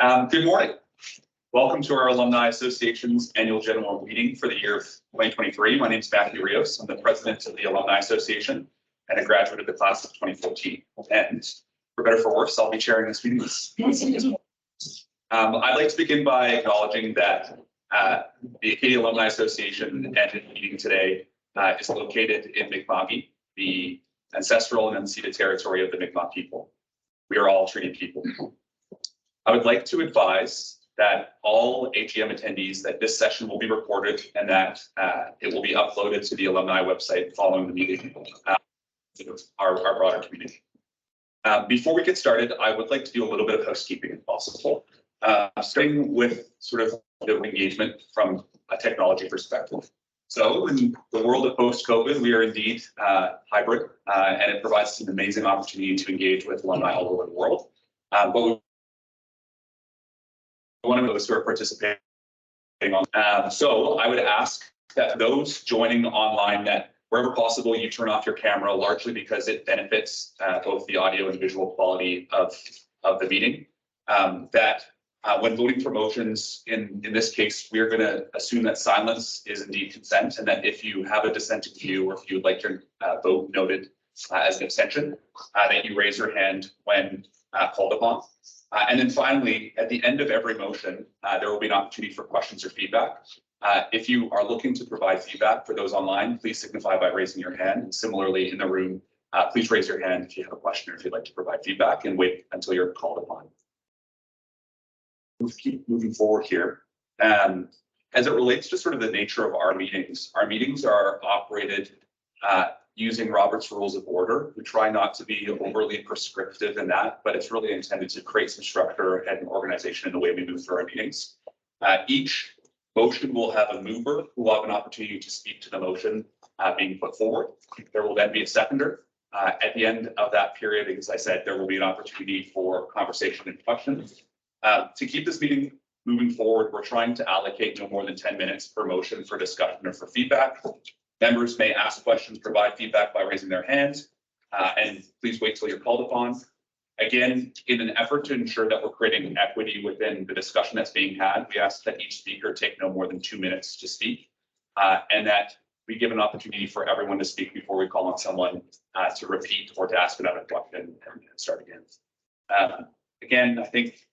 Good morning. Welcome to our Alumni Association's annual general meeting for the year of 2023. My name is Matthew Rios. I'm the president of the Alumni Association and a graduate of the class of 2014. And for better or for worse, I'll be chairing this meeting. I'd like to begin by acknowledging that the Acadia Alumni Association and meeting today is located in Mi'kmaq, the ancestral and unceded territory of the Mi'kmaq people. We are all treaty people. I would like to advise that all AGM attendees that this session will be recorded and that it will be uploaded to the alumni website following the meeting, our broader community. Before we get started, I would like to do a little bit of housekeeping if possible, starting with sort of the engagement from a technology perspective. So in the world of post-COVID, we are indeed hybrid, and it provides us an amazing opportunity to engage with alumni all over the world. But one of those who are participating on. So I would ask that those joining online that wherever possible, you turn off your camera, largely because it benefits both the audio and visual quality of the meeting. When voting for motions, in this case, we're going to assume that silence is indeed consent, and that if you have a dissenting view or if you would like your vote noted as an abstention, that you raise your hand when called upon. And then finally, at the end of every motion, there will be an opportunity for questions or feedback. If you are looking to provide feedback for those online, please signify by raising your hand. And similarly, in the room, please raise your hand if you have a question or if you'd like to provide feedback, and wait until you're called upon. We'll keep moving forward here. As it relates to sort of the nature of our meetings are operated using Robert's Rules of Order. We try not to be overly prescriptive in that, but it's really intended to create some structure and organization in the way we move through our meetings. Each motion will have a mover who will have an opportunity to speak to the motion being put forward. There will then be a seconder. At the end of that period, as I said, there will be an opportunity for conversation and questions. To keep this meeting moving forward, we're trying to allocate no more than 10 minutes per motion for discussion or for feedback. Members may ask questions, provide feedback by raising their hands, and please wait till you're called upon. Again, in an effort to ensure that we're creating equity within the discussion that's being had, we ask that each speaker take no more than 2 minutes to speak, and that we give an opportunity for everyone to speak before we call on someone to repeat or to ask another question and start again. Again, I think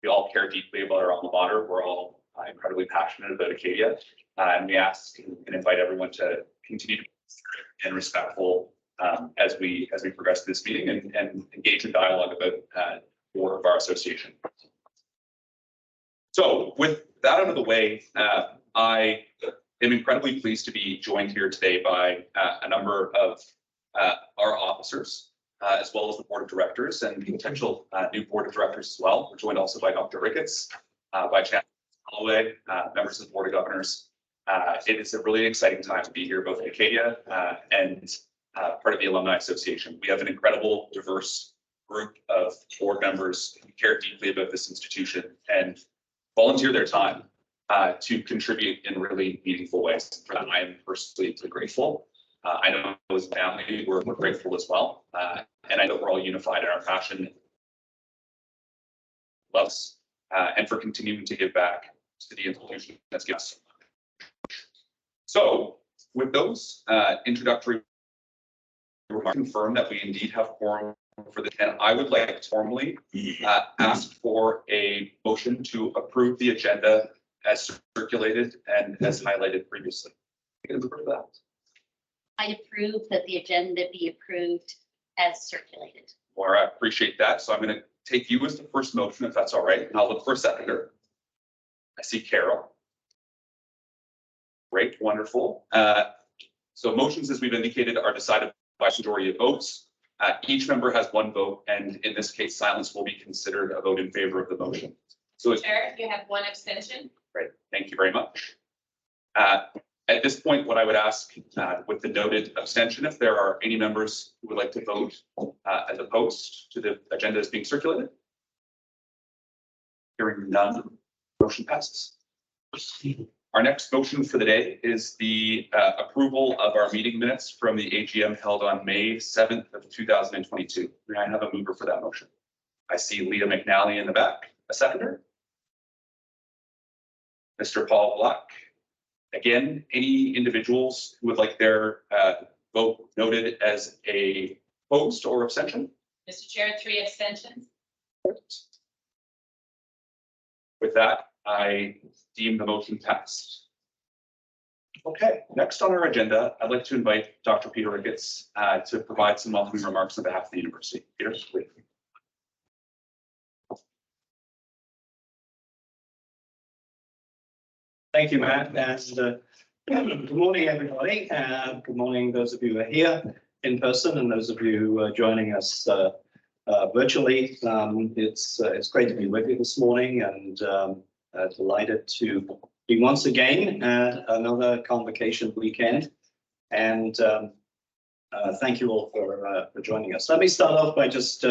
we all care deeply about our alma mater. We're all incredibly passionate about Acadia. And we ask and invite everyone to continue to be and respectful as we progress through this meeting and engage in dialogue about the work of our association. So with that out of the way, I am incredibly pleased to be joined here today by a number of our officers, as well as the board of directors and potential new board of directors as well. We're joined also by Dr. Ricketts, by Chancellor Holloway, members of the board of governors. It is a really exciting time to be here, both in Acadia and part of the Alumni Association. We have an incredible, diverse group of board members who care deeply about this institution and volunteer their time to contribute in really meaningful ways. For that, I am personally grateful. I know as a family, we're grateful as well. And I know we're all unified in our passion, loves, and for continuing to give back to the institution that's given us. So with those introductory remarks, confirm that we indeed have quorum for the, and I would like to formally ask for a motion to approve the agenda as circulated and as highlighted previously. I approve that the agenda be approved as circulated. Laura, I appreciate that. So I'm going to take you as the first motion, if that's all right, and I'll look for a seconder. I see Carol. Great, wonderful. So motions, as we've indicated, are decided by majority of votes. Each member has one vote, and in this case, silence will be considered a vote in favor of the motion. So Chair, you have one abstention. Great, thank you very much. At this point, what I would ask, with the noted abstention, if there are any members who would like to vote as opposed to the agenda as being circulated. Hearing none, motion passes. Our next motion for the day is the approval of our meeting minutes from the AGM held on May 7th of 2022. May I have a mover for that motion? I see Leah McNally in the back. A seconder? Mr. Paul Black. Again, any individuals who would like their vote noted as a opposed or abstention? Mr. Chair, 3 abstentions. With that, I deem the motion passed. Okay, next on our agenda, I'd like to invite Dr. Peter Ricketts to provide some welcoming remarks on behalf of the university. Peter, please. Thank you, Matt, and good morning, everybody. Good morning, those of you who are here in person and those of you joining us virtually. It's great to be with you this morning, and delighted to be once again at another convocation weekend. And thank you all for joining us. Let me start off by just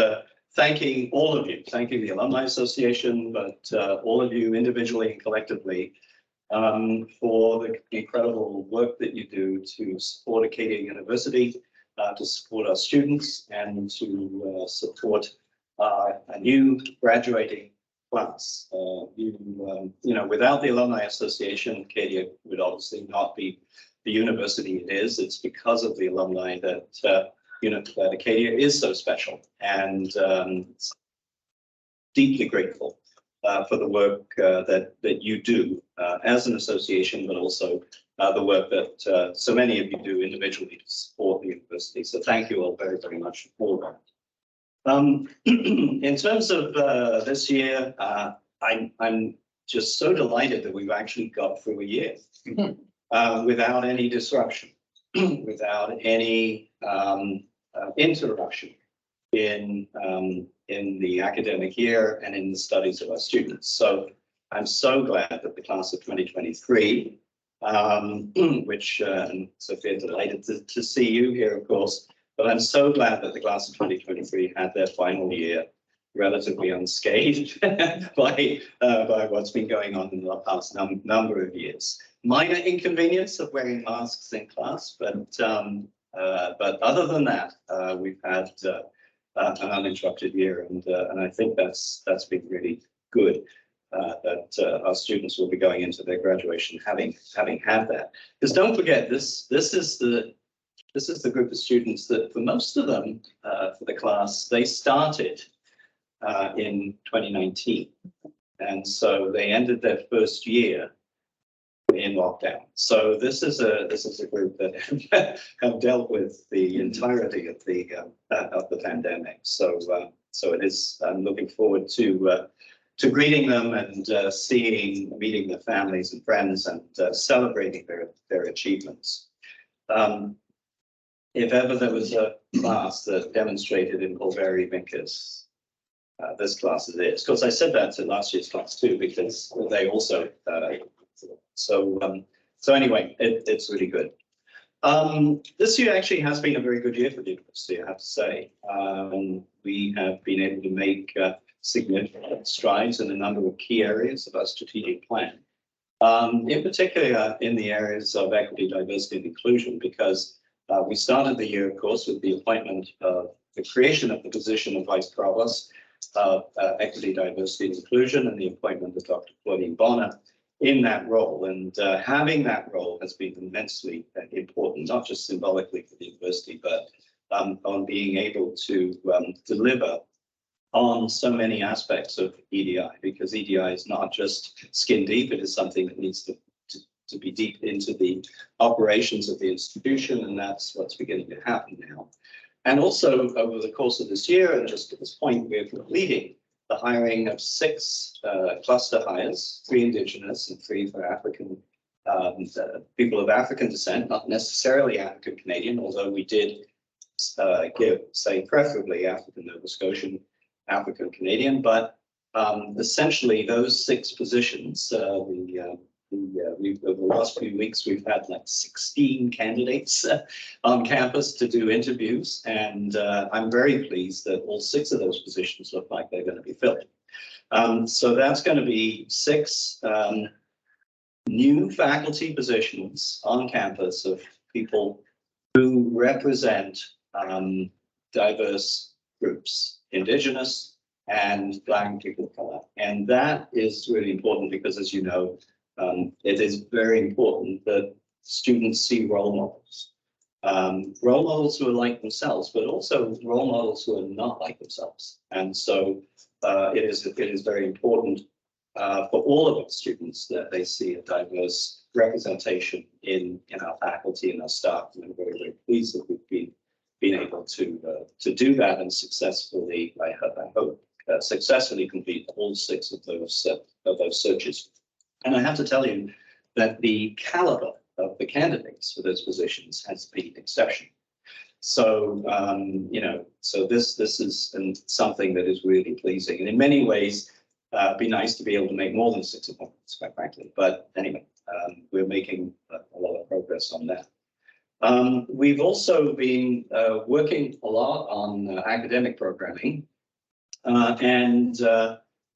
thanking all of you, thanking the Alumni Association, but all of you individually and collectively for the incredible work that you do to support Acadia University, to support our students, and to support a new graduating class. You know, without the Alumni Association, Acadia would obviously not be the university it is. It's because of the alumni that you know, that Acadia is so special, and deeply grateful for the work that you do as an association, but also the work that so many of you do individually to support the university. So thank you all very, very much for that. In terms of this year, I'm just so delighted that we've actually got through a year without any disruption, without any interruption in the academic year and in the studies of our students. So I'm so glad that the class of 2023, which Sophia, delighted to see you here, of course, but I'm so glad that the class of 2023 had their final year relatively unscathed by what's been going on in the past number of years. Minor inconvenience of wearing masks in class, but other than that, we've had an uninterrupted year, and I think that's been really good. That our students will be going into their graduation having had that. Because don't forget, this is the group of students that, for most of them, for the class, they started in 2019, and so they ended their first year in lockdown. So this is a group that have dealt with the entirety of the pandemic. So it is. I'm looking forward to greeting them and meeting their families and friends, and celebrating their achievements. If ever there was a class that demonstrated in Pulveri Vinkers, this class is it. Of course, I said that to last year's class too, because they also. So anyway, it's really good. This year actually has been a very good year for the university, I have to say. We have been able to make significant strides in a number of key areas of our strategic plan. In particular, in the areas of equity, diversity, and inclusion, because we started the year, of course, with the appointment of the creation of the position of Vice Provost of Equity, Diversity, and Inclusion, and the appointment of Dr. Claudine Bonner in that role. And having that role has been immensely important, not just symbolically for the university, but on being able to deliver on so many aspects of EDI, because EDI is not just skin deep, it is something that needs to be deep into the operations of the institution, and that's what's beginning to happen now. And also over the course of this year, and just at this point, we're completing the hiring of 6 cluster hires, 3 Indigenous and 3 for African people of African descent, not necessarily African Canadian, although we did say preferably African Nova Scotian, African Canadian, but essentially those 6 positions, over the last few weeks, we've had like 16 candidates on campus to do interviews, and I'm very pleased that all 6 of those positions look like they're going to be filled. So that's going to be 6 new faculty positions on campus of people who represent diverse groups, Indigenous, and Black people of color. And that is really important because, as you know, it is very important that students see role models. Role models who are like themselves, but also role models who are not like themselves. And so it is very important for all of our students that they see a diverse representation in our faculty and our staff. And I'm very, very pleased that we've been able to do that and successfully, I hope, successfully complete all 6 of those searches. And I have to tell you that the caliber of the candidates for those positions has been exceptional. So, so this is something that is really pleasing. And in many ways, it'd be nice to be able to make more than 6 appointments, quite frankly. But anyway, we're making a lot of progress on that. We've also been working a lot on academic programming.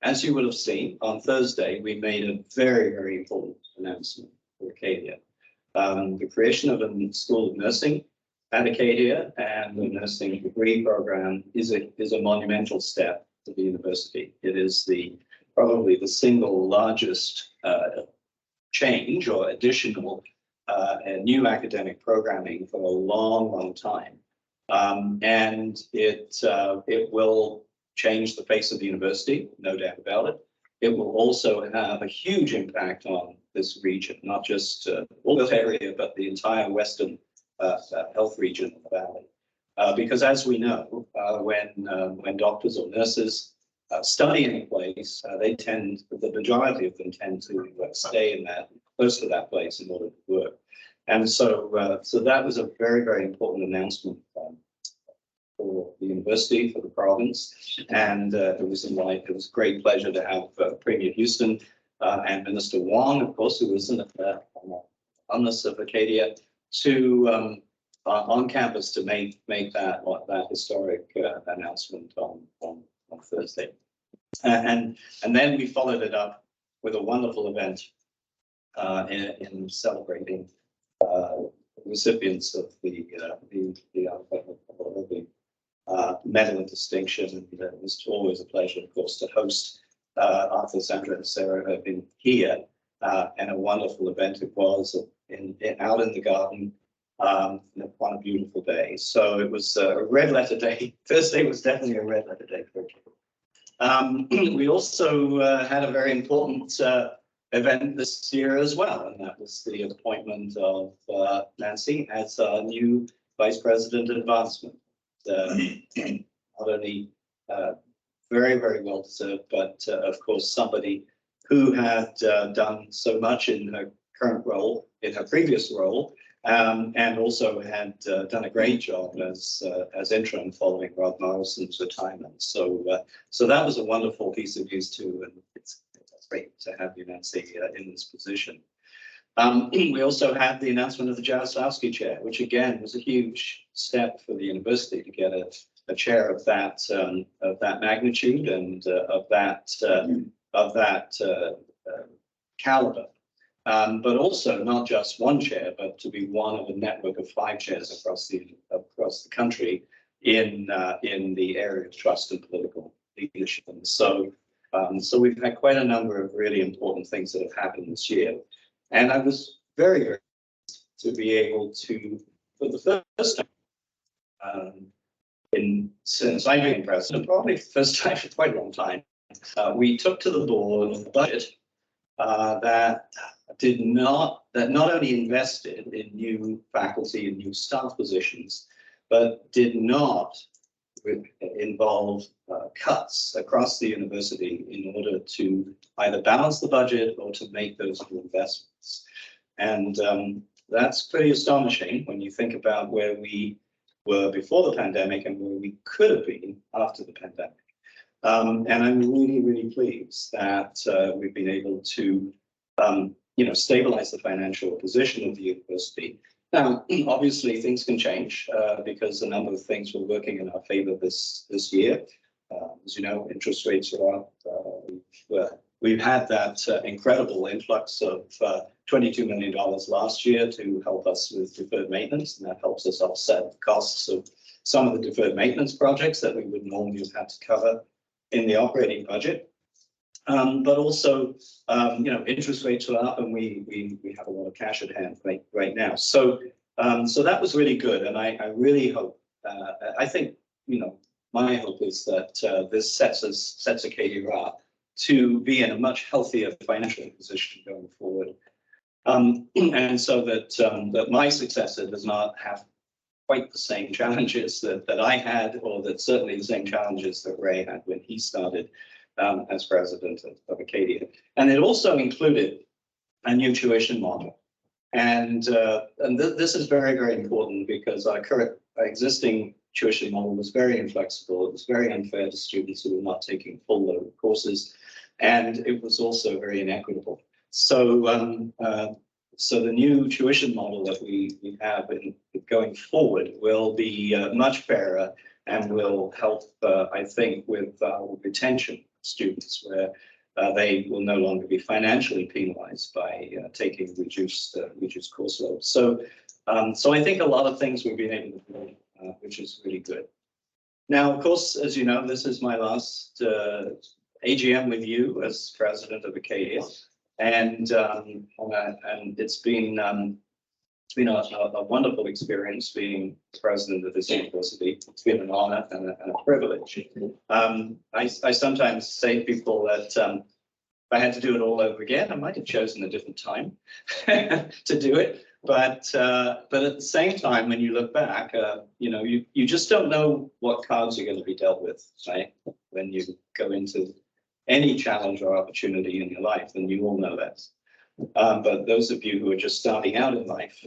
As you will have seen, on Thursday, we made a very, very important announcement for Acadia. The creation of a School of Nursing at Acadia and the nursing degree program is a monumental step for the university. It is probably the single largest change or additional new academic programming for a long, long time. And it will change the face of the university, no doubt about it. It will also have a huge impact on this region, not just Walworth area, but the entire Western health region of the Valley. Because as we know, when doctors or nurses study in a place, the majority of them tend to stay in close to that place in order to work. And so, so that was a very, very important announcement for the university, for the province, and it was a great pleasure to have Premier Houston and Minister Wong, of course, who was an alumnus of Acadia, on campus to make that historic announcement on Thursday, and then we followed it up with a wonderful event in celebrating recipients of the medal of distinction. And it was always a pleasure, of course, to host Arthur, Sandra, and Sarah, who have been here, and a wonderful event it was out in the garden. On a beautiful day. So it was a red letter day. Thursday was definitely a red letter day for me. We also had a very important event this year as well, and that was the appointment of Nancy as our new Vice President of Advancement. Not only very, very well deserved, but of course somebody who had done so much in her current role, in her previous role, and also had done a great job as interim following Rod Morrison's retirement. So that was a wonderful piece of news too, and it's great to have you, Nancy, in this position. We also had the announcement of the Jaroslawski Chair, which again was a huge step for the university to get a chair of that magnitude and of that caliber. But also not just one chair, but to be one of a network of 5 chairs across the country in the area of trust and political leadership. And so we've had quite a number of really important things that have happened this year. And I was very, very pleased to be able to, for the first time since I've been president, probably the first time for quite a long time, we took to the board a budget that not only invested in new faculty and new staff positions, but did not involve cuts across the university in order to either balance the budget or to make those new investments. And that's pretty astonishing when you think about where we were before the pandemic and where we could have been after the pandemic. And I'm really, really pleased that we've been able to stabilize the financial position of the university. Now, obviously, things can change because a number of things were working in our favor this year. As you know, interest rates are up. We've had that incredible influx of $22 million last year to help us with deferred maintenance, and that helps us offset the costs of some of the deferred maintenance projects that we would normally have had to cover. in the operating budget. But also, interest rates are up and we have a lot of cash at hand right now. So that was really good. And I really hope, I think, my hope is that this sets Acadia up to be in a much healthier financial position going forward. And so that my successor does not have quite the same challenges that I had, or that certainly the same challenges that Ray had when he started as president of Acadia. And it also included a new tuition model. And this is very, very important because our existing tuition model was very inflexible. It was very unfair to students who were not taking full load of courses. And it was also very inequitable. So, so the new tuition model that we have going forward will be much fairer and will help, I think, with retention of students, where they will no longer be financially penalized by taking reduced course load. So, so I think a lot of things we've been able to do, which is really good. Now, of course, as you know, this is my last AGM with you as president of Acadia, and it's been a wonderful experience being president of this university. It's been an honor and a privilege. I sometimes say to people that if I had to do it all over again, I might have chosen a different time to do it. But at the same time, when you look back, you just don't know what cards you're going to be dealt with, right? When you go into any challenge or opportunity in your life, and you all know that. But those of you who are just starting out in life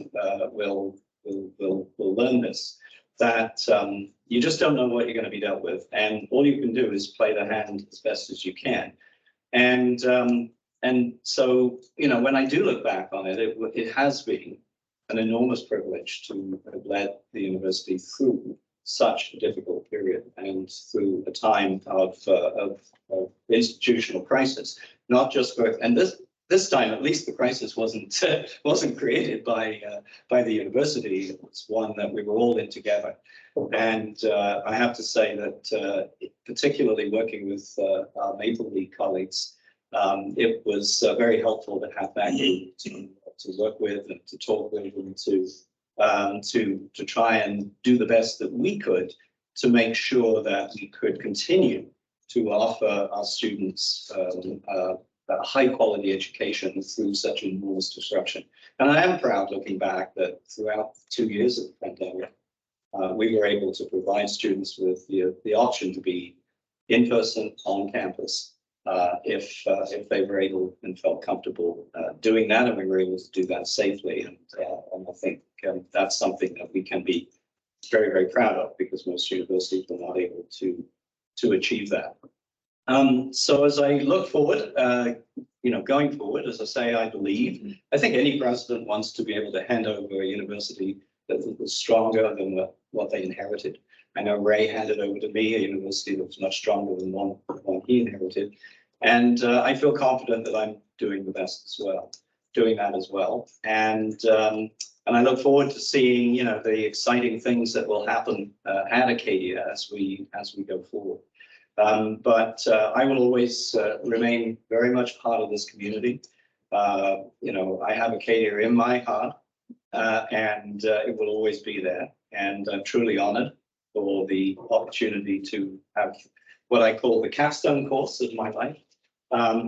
will learn this, that you just don't know what you're going to be dealt with, and all you can do is play the hand as best as you can. And so, when I do look back on it, it has been an enormous privilege to have led the university through such a difficult period and through a time of institutional crisis, not just growth. And this time, at least, the crisis wasn't created by the university. It was one that we were all in together. And I have to say that, particularly working with our Maple League colleagues, it was very helpful to have that group to work with and to talk with and to try and do the best that we could to make sure that we could continue to offer our students a high quality education through such enormous disruption. And I am proud, looking back, that throughout 2 years of the pandemic, we were able to provide students with the option to be in person on campus if they were able and felt comfortable doing that, and we were able to do that safely. And I think that's something that we can be very, very proud of, because most universities were not able to achieve that. So as I look forward, going forward, as I say, I think any president wants to be able to hand over a university that was stronger than what they inherited. I know Ray handed over to me a university that was much stronger than one he inherited. And I feel confident that I'm doing that as well. And I look forward to seeing, the exciting things that will happen at Acadia as we go forward. But I will always remain very much part of this community. I have Acadia in my heart, and it will always be there. And I'm truly honored for the opportunity to have what I call the capstone course of my life,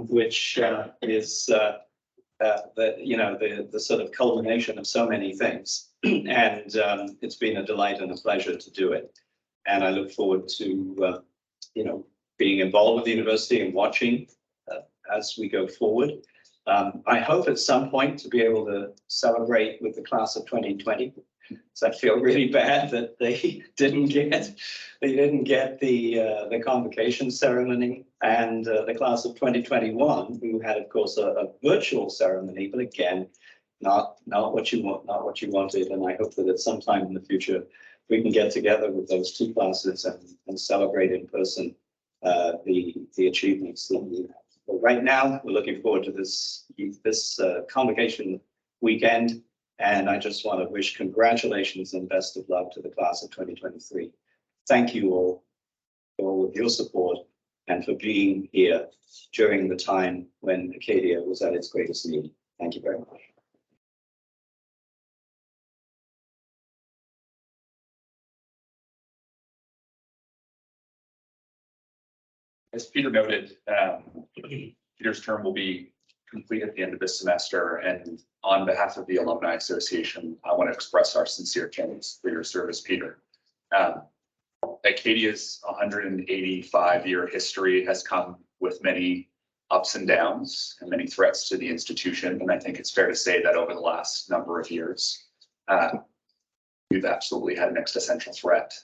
which is the sort of culmination of so many things. And it's been a delight and a pleasure to do it. And I look forward to being involved with the university and watching as we go forward. I hope at some point to be able to celebrate with the class of 2020. So I feel really bad that they didn't get the convocation ceremony, and the class of 2021, who had, of course, a virtual ceremony, but again, not what you wanted. And I hope that at some time in the future we can get together with those two classes and celebrate in person the achievements that we have. But right now, we're looking forward to this convocation weekend. And I just want to wish congratulations and best of luck to the class of 2023. Thank you all for all of your support and for being here during the time when Acadia was at its greatest need. Thank you very much. As Peter noted, Peter's term will be complete at the end of this semester, and on behalf of the Alumni Association, I want to express our sincere thanks for your service, Peter. Acadia's 185-year history has come with many ups and downs and many threats to the institution, and I think it's fair to say that over the last number of years, we've absolutely had an existential threat,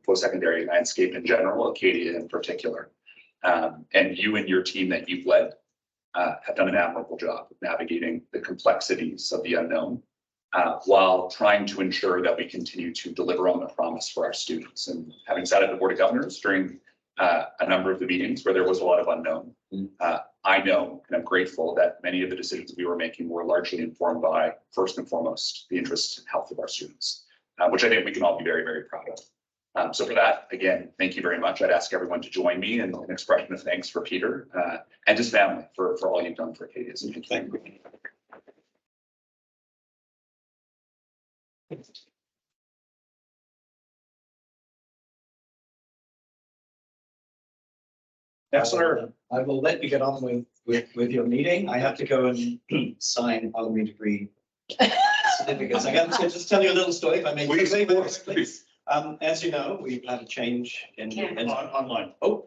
post-secondary landscape in general, Acadia in particular. And you and your team that you've led have done an admirable job of navigating the complexities of the unknown while trying to ensure that we continue to deliver on the promise for our students. And having sat at the Board of Governors during a number of the meetings where there was a lot of unknown, I know and I'm grateful that many of the decisions we were making were largely informed by, first and foremost, the interest and health of our students, which I think we can all be very, very proud of. So for that, again, thank you very much. I'd ask everyone to join me in an expression of thanks for Peter and his family for all you've done for Acadia. So thank you. Next one. I will let you get on with your meeting. I have to go and sign alumni degree certificates. I got to just tell you a little story if I may. Please. As you know, we've had a change in Online. Oh.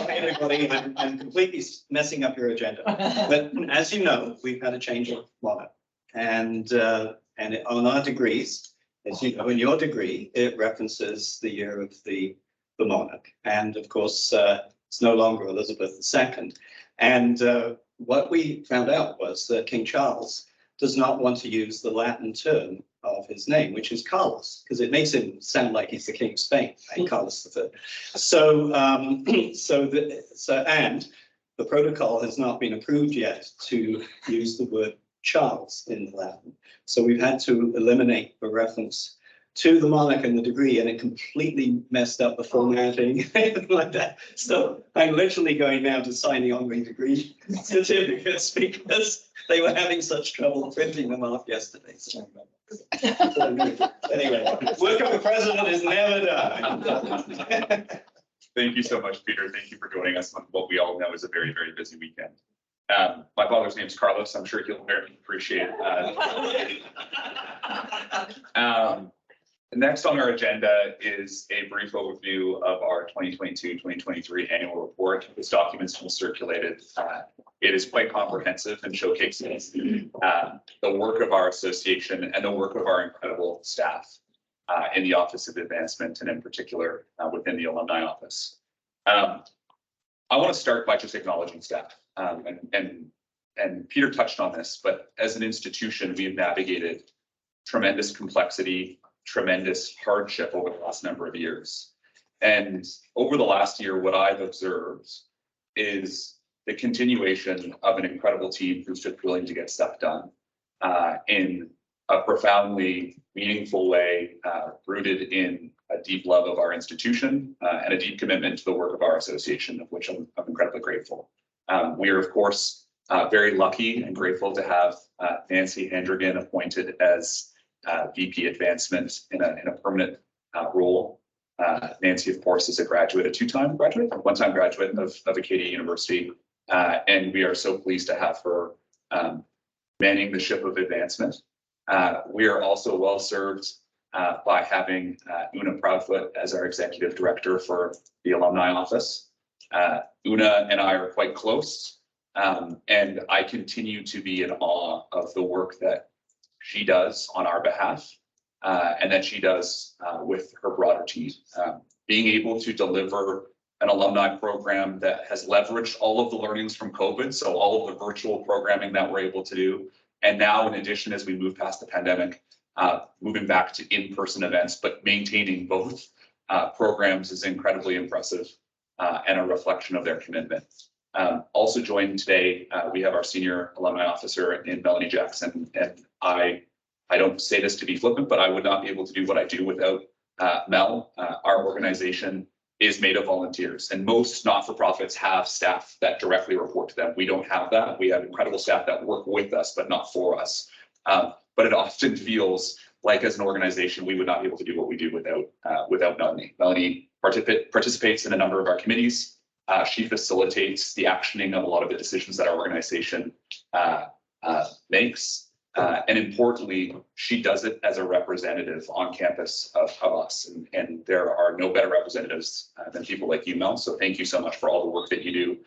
Everybody, I'm completely messing up your agenda. But as you know, we've had a change of monarch, and on our degrees, as you know, in your degree, it references the year of the monarch, and of course, it's no longer Elizabeth II. And what we found out was that King Charles does not want to use the Latin term of his name, which is Carlos, because it makes him sound like he's the King of Spain, right? Carlos III. And the protocol has not been approved yet to use the word Charles in Latin. So we've had to eliminate the reference to the monarch and the degree, and it completely messed up the formatting like that. So I'm literally going now to sign the honorary degree certificates because they were having such trouble printing them off yesterday. So anyway, work of the president is never done. Thank you so much, Peter. Thank you for joining us on what we all know is a very, very busy weekend. My father's name is Carlos. I'm sure he'll very appreciate it. Next on our agenda is a brief overview of our 2022-2023 annual report. This document's been circulated. It is quite comprehensive and showcases the work of our association and the work of our incredible staff in the Office of Advancement, and in particular within the Alumni Office. I want to start by just acknowledging staff. And Peter touched on this, but as an institution, we have navigated tremendous complexity, tremendous hardship over the last number of years. And over the last year, what I've observed is the continuation of an incredible team who's just willing to get stuff done in a profoundly meaningful way, rooted in a deep love of our institution and a deep commitment to the work of our association, of which I'm incredibly grateful. We are, of course, very lucky and grateful to have Nancy Handrigan appointed as VP Advancement in a permanent role. Nancy, of course, is a graduate, a two-time graduate, one-time graduate of Acadia University, and we are so pleased to have her manning the ship of advancement. We are also well served by having Una Proudfoot as our Executive Director for the Alumni Office. Una and I are quite close, and I continue to be in awe of the work that she does on our behalf, and that she does with her broader team. Being able to deliver an alumni program that has leveraged all of the learnings from COVID, so all of the virtual programming that we're able to do, and now in addition, as we move past the pandemic, moving back to in-person events, but maintaining both programs is incredibly impressive and a reflection of their commitment. Also joined today, we have our senior alumni officer in Melanie Jackson, and I don't say this to be flippant, but I would not be able to do what I do without Mel. Our organization is made of volunteers, and most not-for-profits have staff that directly report to them. We don't have that. We have incredible staff that work with us, but not for us. But it often feels like, as an organization, we would not be able to do what we do without Melanie. Melanie participates in a number of our committees. She facilitates the actioning of a lot of the decisions that our organization makes. And importantly, she does it as a representative on campus of us. And there are no better representatives than people like you, Mel. So thank you so much for all the work that you do,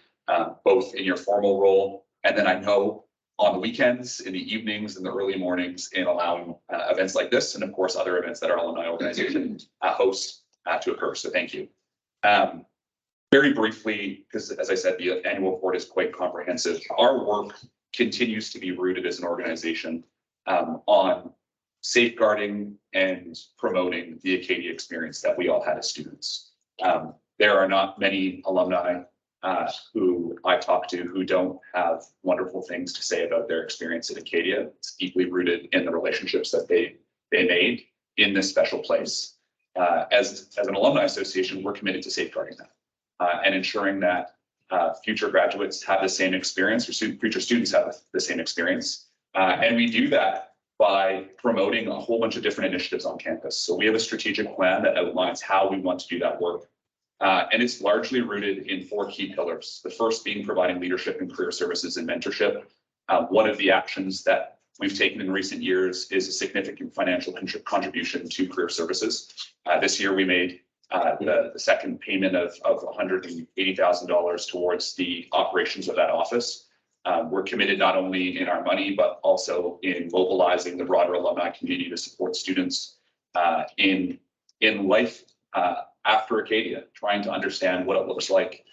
both in your formal role, and then I know on the weekends, in the evenings, in the early mornings, in allowing events like this, and of course, other events that our alumni organization hosts to occur. So thank you. Very briefly, because as I said, the annual report is quite comprehensive. Our work continues to be rooted as an organization on safeguarding and promoting the Acadia experience that we all had as students. There are not many alumni who I talk to who don't have wonderful things to say about their experience at Acadia. It's deeply rooted in the relationships that they made in this special place. As an alumni association, we're committed to safeguarding that and ensuring that future graduates have the same experience, or future students have the same experience. And we do that by promoting a whole bunch of different initiatives on campus. So we have a strategic plan that outlines how we want to do that work. And it's largely rooted in 4 key pillars. The first being providing leadership and career services and mentorship. One of the actions that we've taken in recent years is a significant financial contribution to career services. This year we made the second payment of $180,000 towards the operations of that office. We're committed not only in our money, but also in mobilizing the broader alumni community to support students in life after Acadia, trying to understand what it looks like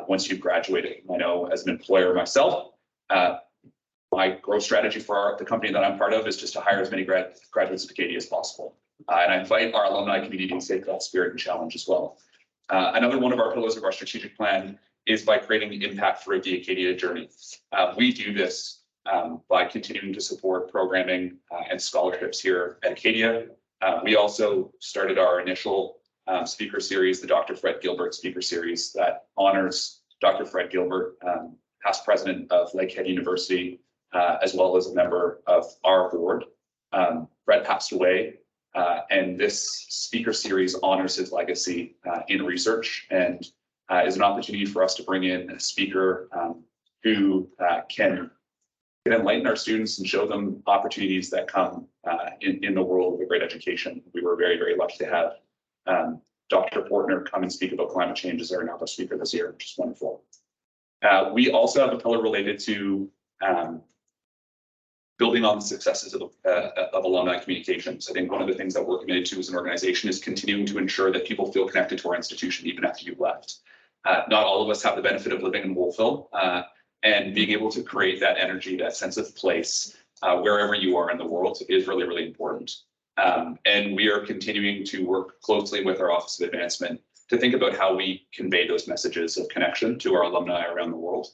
once you've graduated. I know as an employer myself, my growth strategy for the company that I'm part of is just to hire as many graduates of Acadia as possible. And I invite our alumni community to take that spirit and challenge as well. Another one of our pillars of our strategic plan is by creating impact throughout the Acadia journey. We do this by continuing to support programming and scholarships here at Acadia. We also started our initial speaker series, the Dr. Fred Gilbert Speaker Series, that honors Dr. Fred Gilbert, past president of Lakehead University, as well as a member of our board. Fred passed away, and this speaker series honors his legacy in research, and is an opportunity for us to bring in a speaker who can enlighten our students and show them opportunities that come in the world of a great education. We were very, very lucky to have Dr. Portner come and speak about climate change as our inaugural speaker this year, which is wonderful. We also have a pillar related to building on the successes of alumni communications. I think one of the things that we're committed to as an organization is continuing to ensure that people feel connected to our institution even after you've left. Not all of us have the benefit of living in Wolfville, and being able to create that energy, that sense of place, wherever you are in the world is really, really important. And we are continuing to work closely with our Office of Advancement to think about how we convey those messages of connection to our alumni around the world.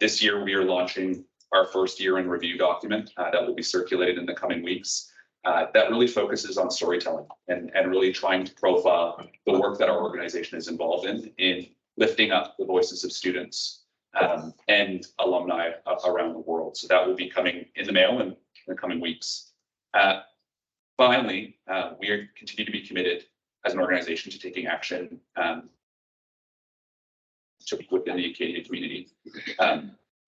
This year, we are launching our first year in review document that will be circulated in the coming weeks. That really focuses on storytelling and really trying to profile the work that our organization is involved in lifting up the voices of students and alumni around the world. So that will be coming in the mail in the coming weeks. Finally, we continue to be committed as an organization to taking action within the Acadia community.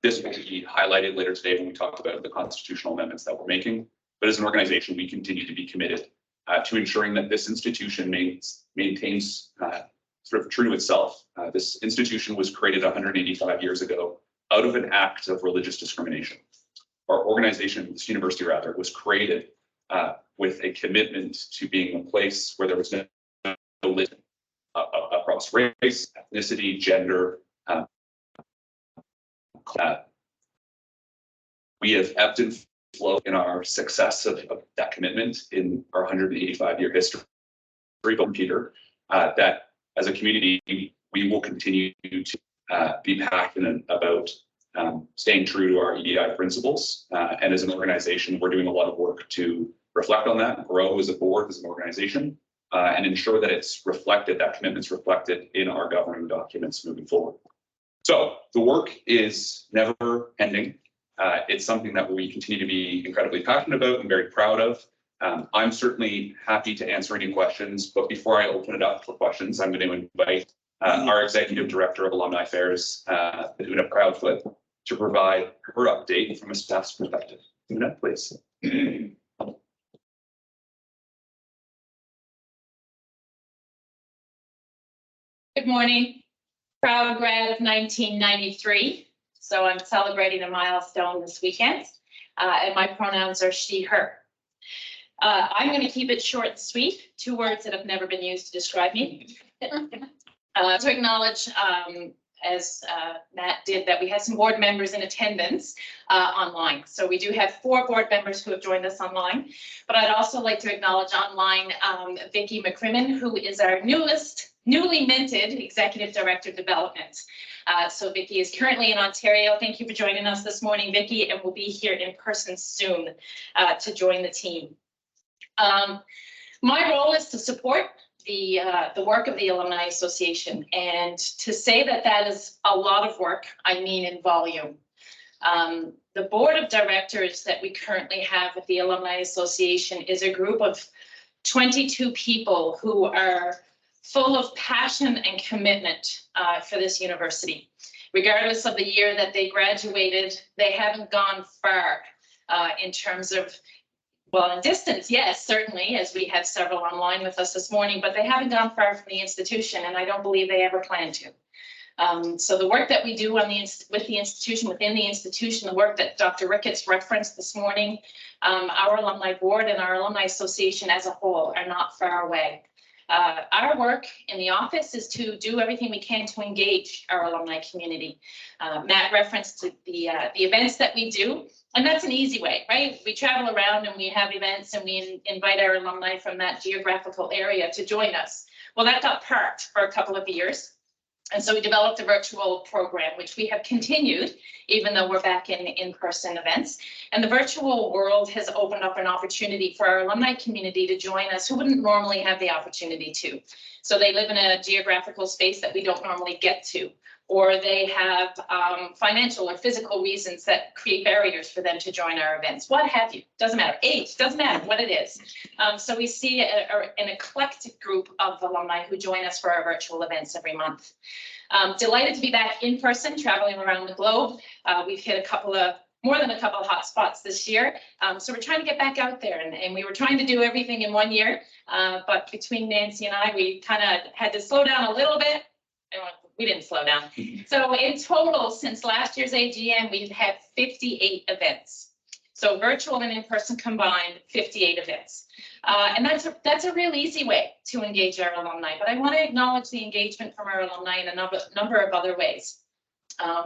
This will be highlighted later today when we talk about the constitutional amendments that we're making. But as an organization, we continue to be committed to ensuring that this institution maintains sort of true to itself. This institution was created 185 years ago out of an act of religious discrimination. Our organization, this university rather, was created with a commitment to being a place where there was no religion across race, ethnicity, gender. We have ebbed and flowed in our success of that commitment in our 185-year history. But Peter, that as a community, we will continue to be passionate about staying true to our EDI principles. And as an organization, we're doing a lot of work to reflect on that, grow as a board, as an organization, and ensure that it's reflected, that commitment's reflected in our governing documents moving forward. So the work is never ending. It's something that we continue to be incredibly passionate about and very proud of. I'm certainly happy to answer any questions, but before I open it up for questions, I'm going to invite our Executive Director of Alumni Affairs, Una Proudfoot, to provide her update from a staff's perspective. Una, please. Good morning. Proud grad of 1993. So I'm celebrating a milestone this weekend. And my pronouns are she, her. I'm going to keep it short and sweet. 2 words that have never been used to describe me. To acknowledge, as Matt did, that we had some board members in attendance online. So we do have 4 board members who have joined us online. But I'd also like to acknowledge online Vicki McCrimmon, who is our newly minted Executive Director of Development. So Vicki is currently in Ontario. Thank you for joining us this morning, Vicki, and we'll be here in person soon to join the team. My role is to support the work of the Alumni Association, and to say that that is a lot of work, I mean in volume. The board of directors that we currently have with the Alumni Association is a group of 22 people who are full of passion and commitment for this university. Regardless of the year that they graduated, they haven't gone far in terms of, well, in distance, yes, certainly, as we have several online with us this morning, but they haven't gone far from the institution, and I don't believe they ever plan to. So the work that we do on within the institution, the work that Dr. Ricketts referenced this morning, our alumni board and our alumni association as a whole are not far away. Our work in the office is to do everything we can to engage our alumni community. Matt referenced the events that we do, and that's an easy way, right? We travel around and we have events and we invite our alumni from that geographical area to join us. Well, that got parked for a couple of years. And so we developed a virtual program, which we have continued, even though we're back in in-person events. And the virtual world has opened up an opportunity for our alumni community to join us who wouldn't normally have the opportunity to. So they live in a geographical space that we don't normally get to, or they have financial or physical reasons that create barriers for them to join our events. What have you? Doesn't matter. Age, doesn't matter what it is. So we see an eclectic group of alumni who join us for our virtual events every month. Delighted to be back in person, traveling around the globe. We've hit more than a couple of hot spots this year. So we're trying to get back out there, and we were trying to do everything in 1 year. But between Nancy and I, we kind of had to slow down a little bit. We didn't slow down. So in total, since last year's AGM, we've had 58 events. So virtual and in-person combined, 58 events. And that's a real easy way to engage our alumni. But I want to acknowledge the engagement from our alumni in a number of other ways.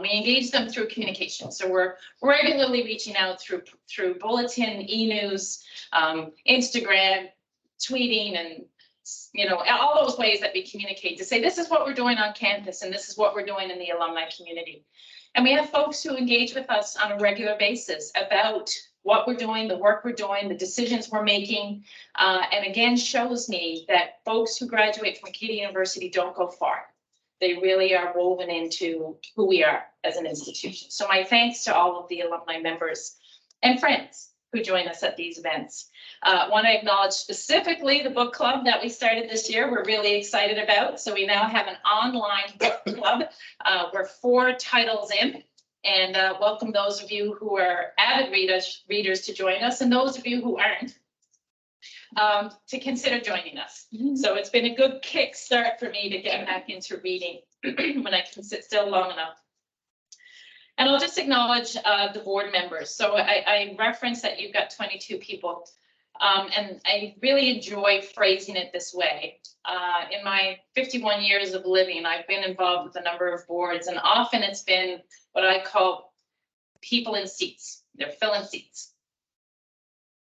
We engage them through communication. So we're regularly reaching out through bulletin, e-news, Instagram, tweeting, and all those ways that we communicate to say, this is what we're doing on campus and this is what we're doing in the alumni community. And we have folks who engage with us on a regular basis about what we're doing, the work we're doing, the decisions we're making. And again, shows me that folks who graduate from Acadia University don't go far. They really are woven into who we are as an institution. So my thanks to all of the alumni members and friends who join us at these events. Want to acknowledge specifically the book club that we started this year. We're really excited about. So we now have an online book club. We're 4 titles in, and welcome those of you who are avid readers to join us, and those of you who aren't, to consider joining us. So it's been a good kick start for me to get back into reading when I can sit still long enough. And I'll just acknowledge the board members. So I referenced that you've got 22 people. And I really enjoy phrasing it this way. In my 51 years of living, I've been involved with a number of boards, and often it's been what I call people in seats. They're filling seats.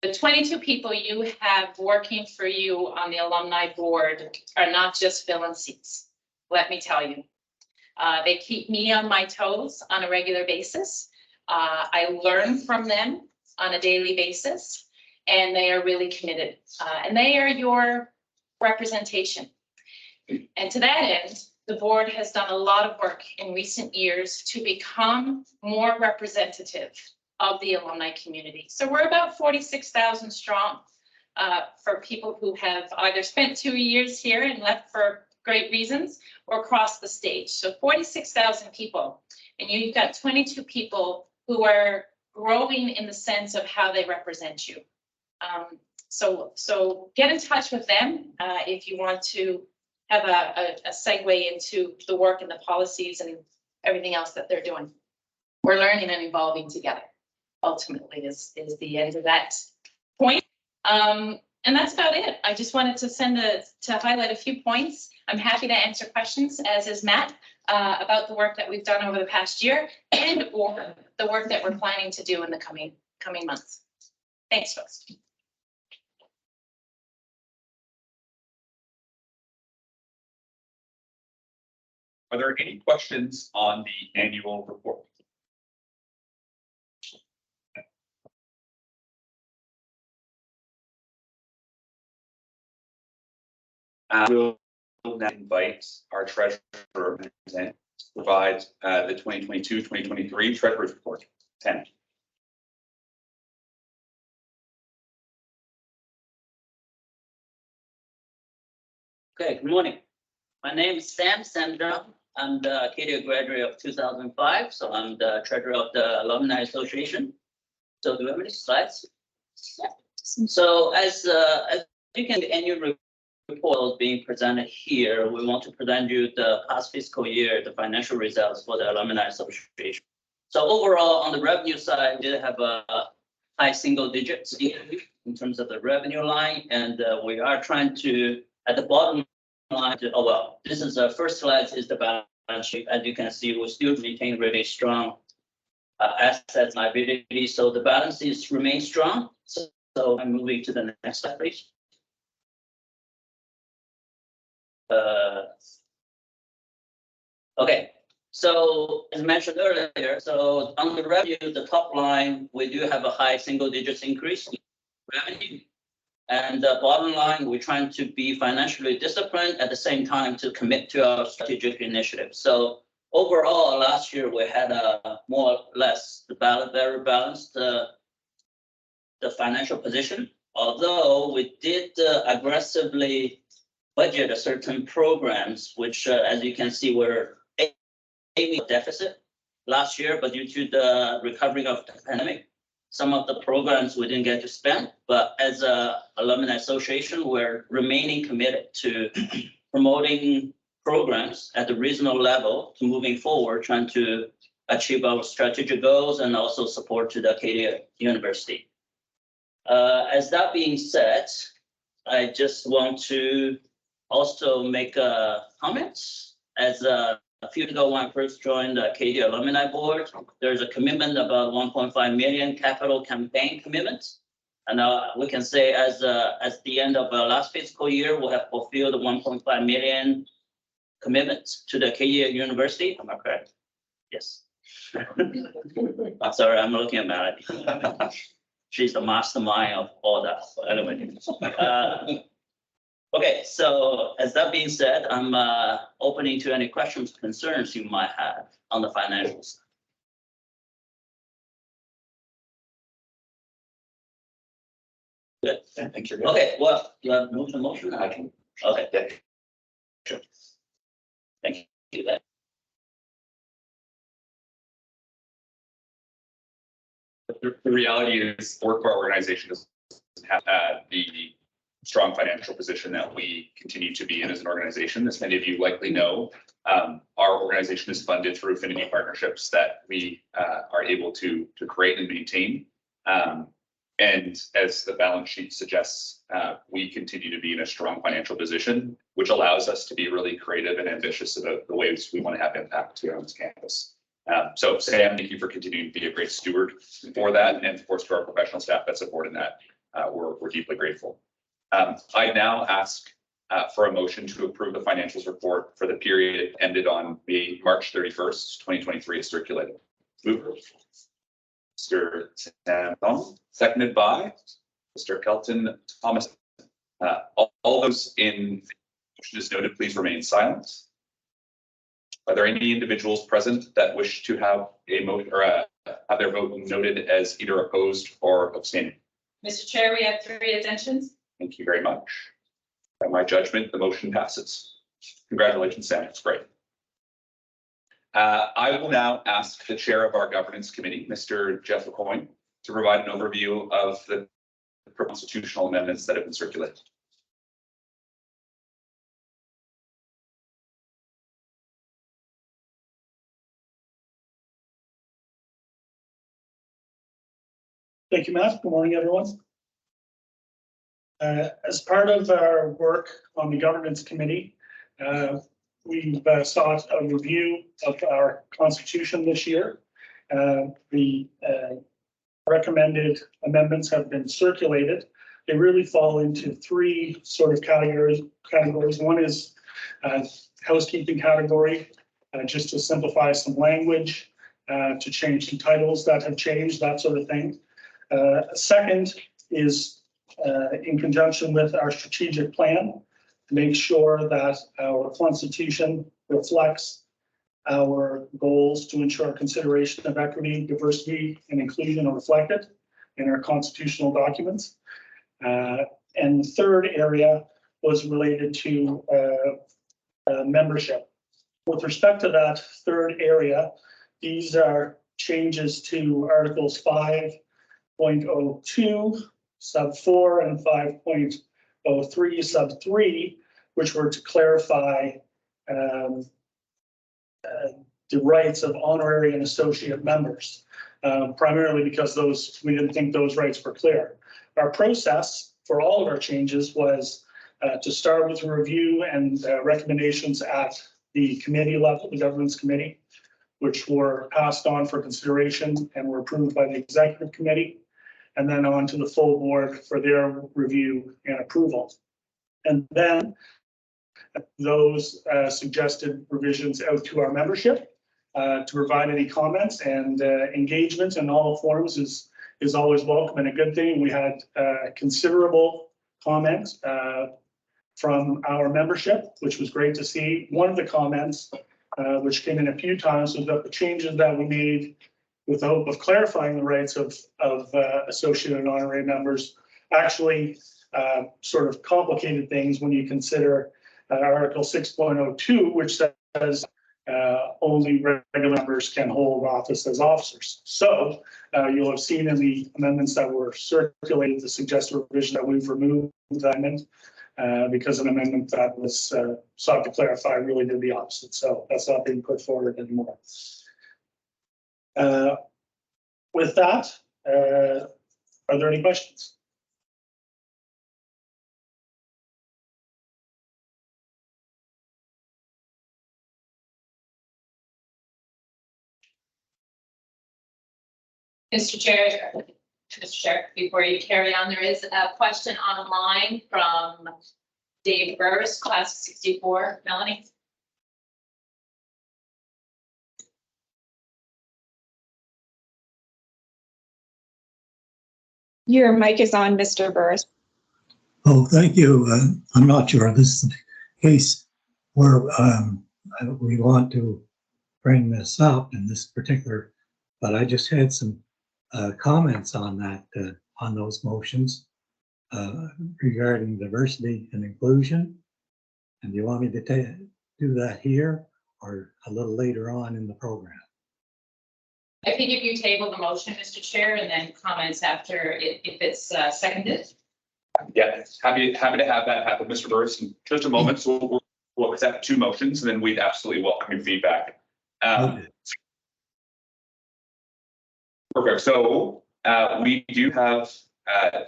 The 22 people you have working for you on the alumni board are not just filling seats, let me tell you. They keep me on my toes on a regular basis. I learn from them on a daily basis. And they are really committed. And they are your representation. And to that end, the board has done a lot of work in recent years to become more representative of the alumni community. So we're about 46,000 strong for people who have either spent 2 years here and left for great reasons or crossed the stage. So 46,000 people, and you've got 22 people who are growing in the sense of how they represent you. So get in touch with them if you want to have a segue into the work and the policies and everything else that they're doing. We're learning and evolving together, ultimately is the end of that point. And that's about it. I just wanted to highlight a few points. I'm happy to answer questions, as is Matt, about the work that we've done over the past year and or the work that we're planning to do in the coming months. Thanks, folks. Are there any questions on the annual report? We'll now invite our treasurer to provide the 2022-2023 treasurer's report. 10. Okay, good morning. My name is Sam Sandra. I'm the Acadia graduate of 2005, so I'm the treasurer of the Alumni Association. So do we have any slides? So as you can, the annual report being presented here, we want to present you the past fiscal year, the financial results for the Alumni Association. So overall, on the revenue side, we did have a high single digits in terms of the revenue line, and we are trying to, at the bottom line, this is the first slide is the balance sheet. As you can see, we still retain really strong assets liability, so the balances remain strong. So I'm moving to the next slide, please. Okay, so as mentioned earlier, so on the revenue, the top line, we do have a high single digits increase in revenue. And the bottom line, we're trying to be financially disciplined at the same time to commit to our strategic initiatives. So overall, last year we had a more or less very balanced the financial position. Although we did aggressively budget a certain programs, which as you can see, were a deficit last year, but due to the recovery of the pandemic, some of the programs we didn't get to spend, but as a alumni association, we're remaining committed to promoting programs at the reasonable level to moving forward, trying to achieve our strategic goals and also support to the Acadia University. As that being said, I just want to also make a comment. As a few years ago, when I first joined the Acadia Alumni Board, there's a commitment about 1.5 million capital campaign commitments. And we can say as the end of last fiscal year, we'll have fulfilled the 1.5 million commitments to the Acadia University. Am I correct? Yes. Sorry, I'm looking at Melody. She's the mastermind of all that. So anyway. Okay, so as that being said, I'm opening to any questions, concerns you might have on the financials. Good. Thank you. Okay, well, you have moved the motion? I can. Okay, Yeah. sure. Thank you. Then. The reality is, work for our organization doesn't have the strong financial position that we continue to be in as an organization. As many of you likely know, our organization is funded through affinity partnerships that we are able to create and maintain. And as the balance sheet suggests, we continue to be in a strong financial position, which allows us to be really creative and ambitious about the ways we want to have impact here on this campus. So Sam, thank you for continuing to be a great steward for that. And of course, for our professional staff that supported that, we're deeply grateful. I now ask for a motion to approve the financials report for the period ended on March 31st, 2023 as circulated. Mover, Mr. Sam, seconded by Mr. Kelton Thomas. All those in motion as noted, please remain silent. Are there any individuals present that wish to have a motion or have their vote noted as either opposed or abstaining? Mr. Chair, we have 3 attentions. Thank you very much. By my judgment, the motion passes. Congratulations, Sam. It's great. I will now ask the chair of our governance committee, Mr. Jeff LaCoin, to provide an overview of the constitutional amendments that have been circulated. Thank you, Matt. Good morning, everyone. As part of our work on the governance committee, we've sought a review of our constitution this year. The recommended amendments have been circulated. They really fall into 3 sort of categories. One is housekeeping category, just to simplify some language, to change some titles that have changed, that sort of thing. Second is in conjunction with our strategic plan, to make sure that our constitution reflects our goals to ensure consideration of equity, diversity, and inclusion are reflected in our constitutional documents. And the third area was related to membership. With respect to that third area, these are changes to Articles 5.02 sub 4 and 5.03 sub 3, which were to clarify the rights of honorary and associate members, primarily because we didn't think those rights were clear. Our process for all of our changes was to start with a review and recommendations at the committee level, the governance committee, which were passed on for consideration and were approved by the executive committee, and then on to the full board for their review and approval. And then those suggested revisions out to our membership to provide any comments, and engagement in all forms is always welcome and a good thing. We had considerable comments from our membership, which was great to see. One of the comments, which came in a few times, was that the changes that we made with the hope of clarifying the rights of associate and honorary members actually sort of complicated things when you consider Article 6.02, which says only regular members can hold office as officers. So you'll have seen in the amendments that were circulated the suggested revision that we've removed the amendment because an amendment that was sought to clarify really did the opposite. So that's not being put forward anymore. With that, are there any questions? Mr. Chair, before you carry on, there is a question online from Dave Burris, class of 64. Melanie? Your mic is on, Mr. Burris. Oh, thank you. I'm not sure this is the case where we want to bring this up in this particular, but I just had some comments on that, on those motions regarding diversity and inclusion. And do you want me to do that here or a little later on in the program? I think if you table the motion, Mr. Chair, and then comments after if it's seconded. Yeah, happy to have that happen, Mr. Burris, in just a moment. So we'll accept 2 motions, and then we'd absolutely welcome your feedback. Okay. Perfect. So we do have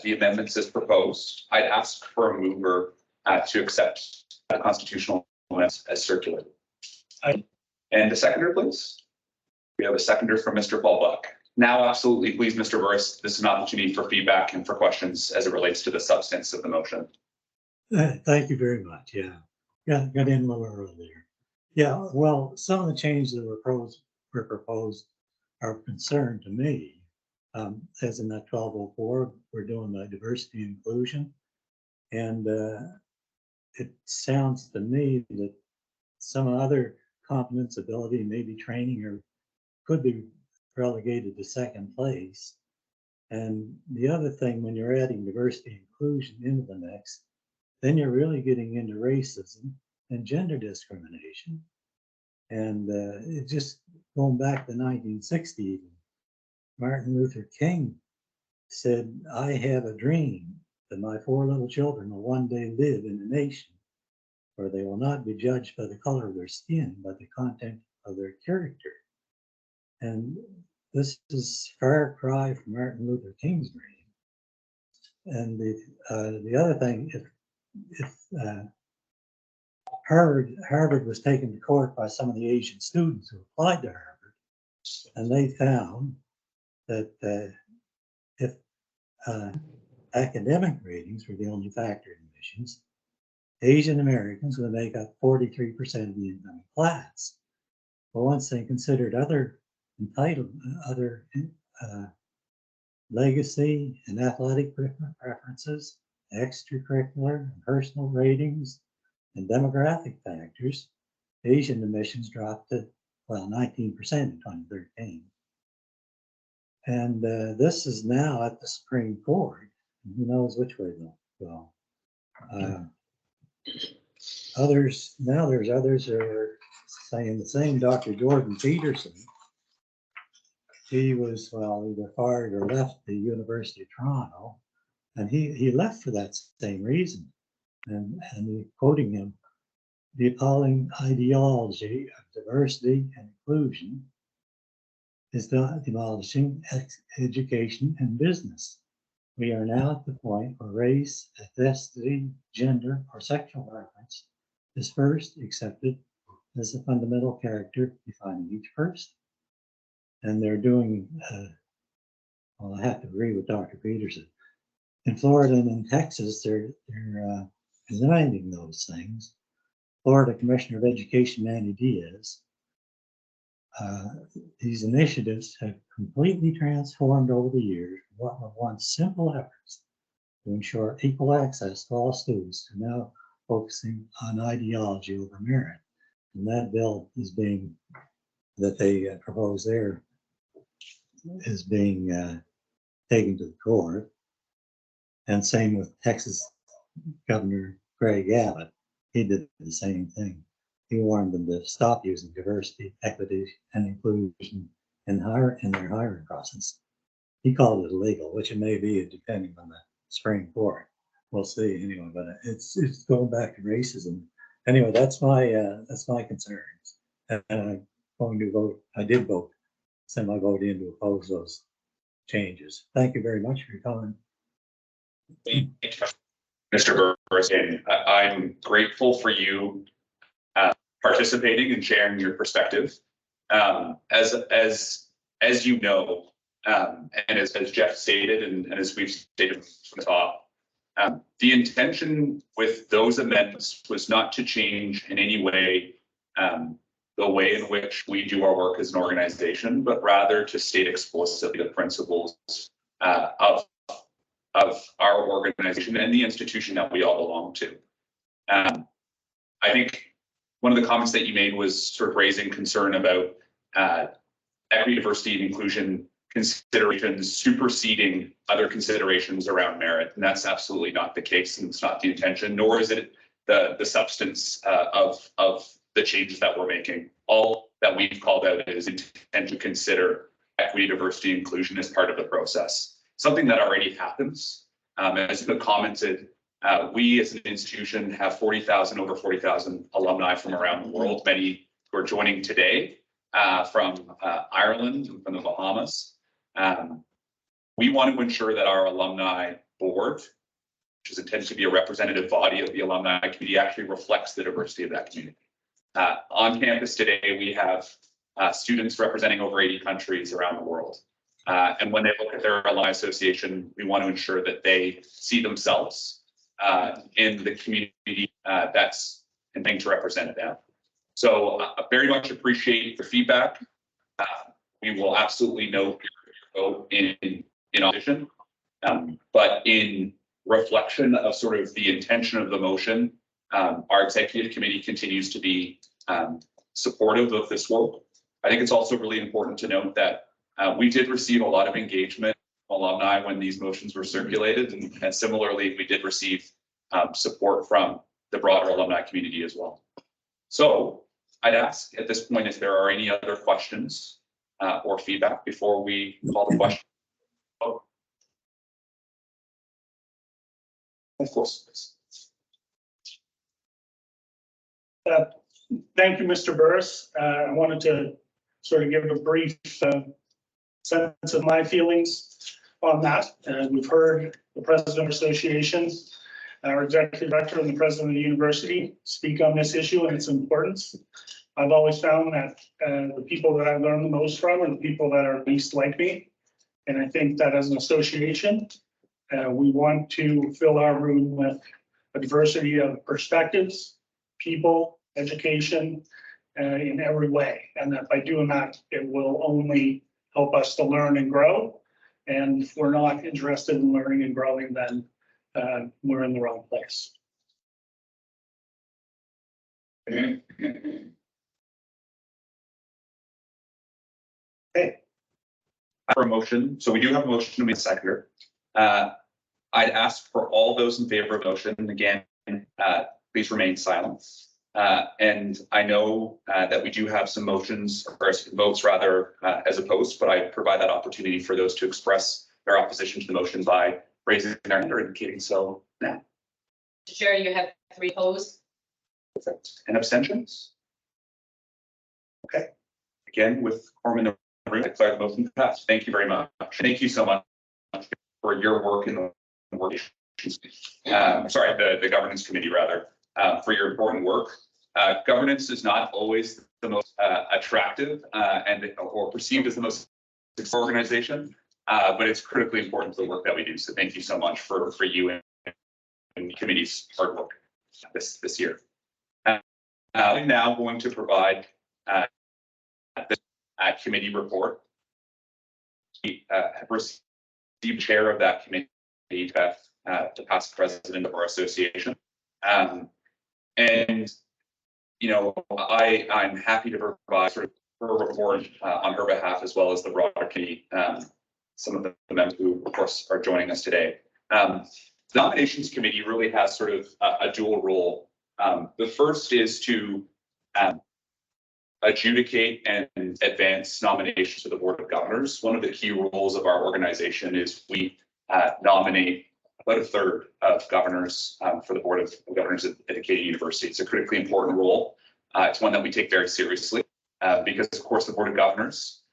the amendments as proposed. I'd ask for a mover to accept the constitutional amendments as circulated. And a seconder, please. We have a seconder from Mr. Paul Buck. Now, absolutely, please, Mr. Burris, this is an opportunity for feedback and for questions as it relates to the substance of the motion. Thank you very much. Yeah, got in a little earlier. Yeah, well, some of the changes that were proposed are of concern to me. As in that 1204, we're doing the diversity and inclusion. And it sounds to me that some other competence, ability, maybe training, or could be relegated to second place. And the other thing, when you're adding diversity and inclusion into the mix, then you're really getting into racism and gender discrimination. And it just going back to 1960, Martin Luther King said, "I have a dream that my 4 little children will one day live in a nation where they will not be judged by the color of their skin, but the content of their character." And this is a far cry from Martin Luther King's dream. And the other thing, if Harvard was taken to court by some of the Asian students who applied to Harvard, and they found that if academic ratings were the only factor in admissions, Asian Americans would make up 43% of the incoming class. But once they considered other legacy and athletic preferences, extracurricular and personal ratings, and demographic factors, Asian admissions dropped to, 19% in 2013. And this is now at the Supreme Court. Who knows which way they'll go. There's others who are saying the same. Dr. Jordan Peterson, he was, either fired or left the University of Toronto, and he left for that same reason. And quoting him, "The appalling ideology of diversity and inclusion is demolishing education and business. We are now at the point where race, ethnicity, gender, or sexual preference is first accepted as a fundamental character defining each person." And they're doing, I have to agree with Dr. Peterson. In Florida and in Texas, they're eliminating those things. Florida Commissioner of Education, Manny Diaz, these initiatives have completely transformed over the years what were once simple efforts to ensure equal access to all students to now focusing on ideology over merit. And that bill that they propose there is being taken to the court. And same with Texas Governor Greg Abbott. He did the same thing. He warned them to stop using diversity, equity, and inclusion in their hiring process. He called it illegal, which it may be depending on the Supreme Court. We'll see anyway, but it's going back to racism. Anyway, that's my concerns. And I'm going to vote. I did vote, send my vote in to oppose those changes. Thank you very much for your time. Mr. Burris, I'm grateful for you participating and sharing your perspective. As you know, and as Jeff stated, and as we've stated from the top, the intention with those amendments was not to change in any way the way in which we do our work as an organization, but rather to state explicitly the principles of our organization and the institution that we all belong to. I think one of the comments that you made was sort of raising concern about equity, diversity, and inclusion considerations superseding other considerations around merit. And that's absolutely not the case, and it's not the intention, nor is it the substance of the changes that we're making. All that we've called out is intent to consider equity, diversity, and inclusion as part of the process. Something that already happens. As you commented, we as an institution have over 40,000 alumni from around the world, many who are joining today from Ireland and from the Bahamas. We want to ensure that our alumni board, which is intended to be a representative body of the alumni community, actually reflects the diversity of that community. On campus today, we have students representing over 80 countries around the world. And when they look at their alumni association, we want to ensure that they see themselves in the community that's intending to represent them. So I very much appreciate your feedback. We will absolutely note your vote in opposition. But in reflection of sort of the intention of the motion, our executive committee continues to be supportive of this work. I think it's also really important to note that we did receive a lot of engagement from alumni when these motions were circulated, and similarly, we did receive support from the broader alumni community as well. So I'd ask at this point if there are any other questions or feedback before we call the question. Oh. Of course. Thank you, Mr. Burris. I wanted to sort of give a brief sense of my feelings on that. We've heard the president of association, our executive director, and the president of the university speak on this issue and its importance. I've always found that the people that I learn the most from are the people that are least like me. And I think that as an association, we want to fill our room with a diversity of perspectives, people, education, in every way. And that by doing that, it will only help us to learn and grow. And if we're not interested in learning and growing, then we're in the wrong place. Okay. For a motion, so we do have a motion to make a seconder. I'd ask for all those in favor of the motion, again, please remain silent. And I know that we do have some motions or votes rather as opposed, but I provide that opportunity for those to express their opposition to the motion by raising their hand or indicating so now. Chair, you have 3 opposed. And abstentions? Okay. Again, with quorum in the room, I declare the motion passed. Thank you very much. Thank you so much for your work in the work. The governance committee rather, for your important work. Governance is not always the most attractive or perceived as the most organization, but it's critically important to the work that we do. So thank you so much for you and the committee's hard work this year. I'm now going to provide the committee report. We have received chair of that committee, the past president of our association. And, you know, I'm happy to provide sort of her report on her behalf, as well as the broader committee, some of the members who, of course, are joining us today. The nominations committee really has sort of a dual role. The first is to adjudicate and advance nominations to the Board of Governors. One of the key roles of our organization is we nominate about 1/3 of governors for the Board of Governors at Acadia University. It's a critically important role. It's one that we take very seriously because, of course, the Board of Governors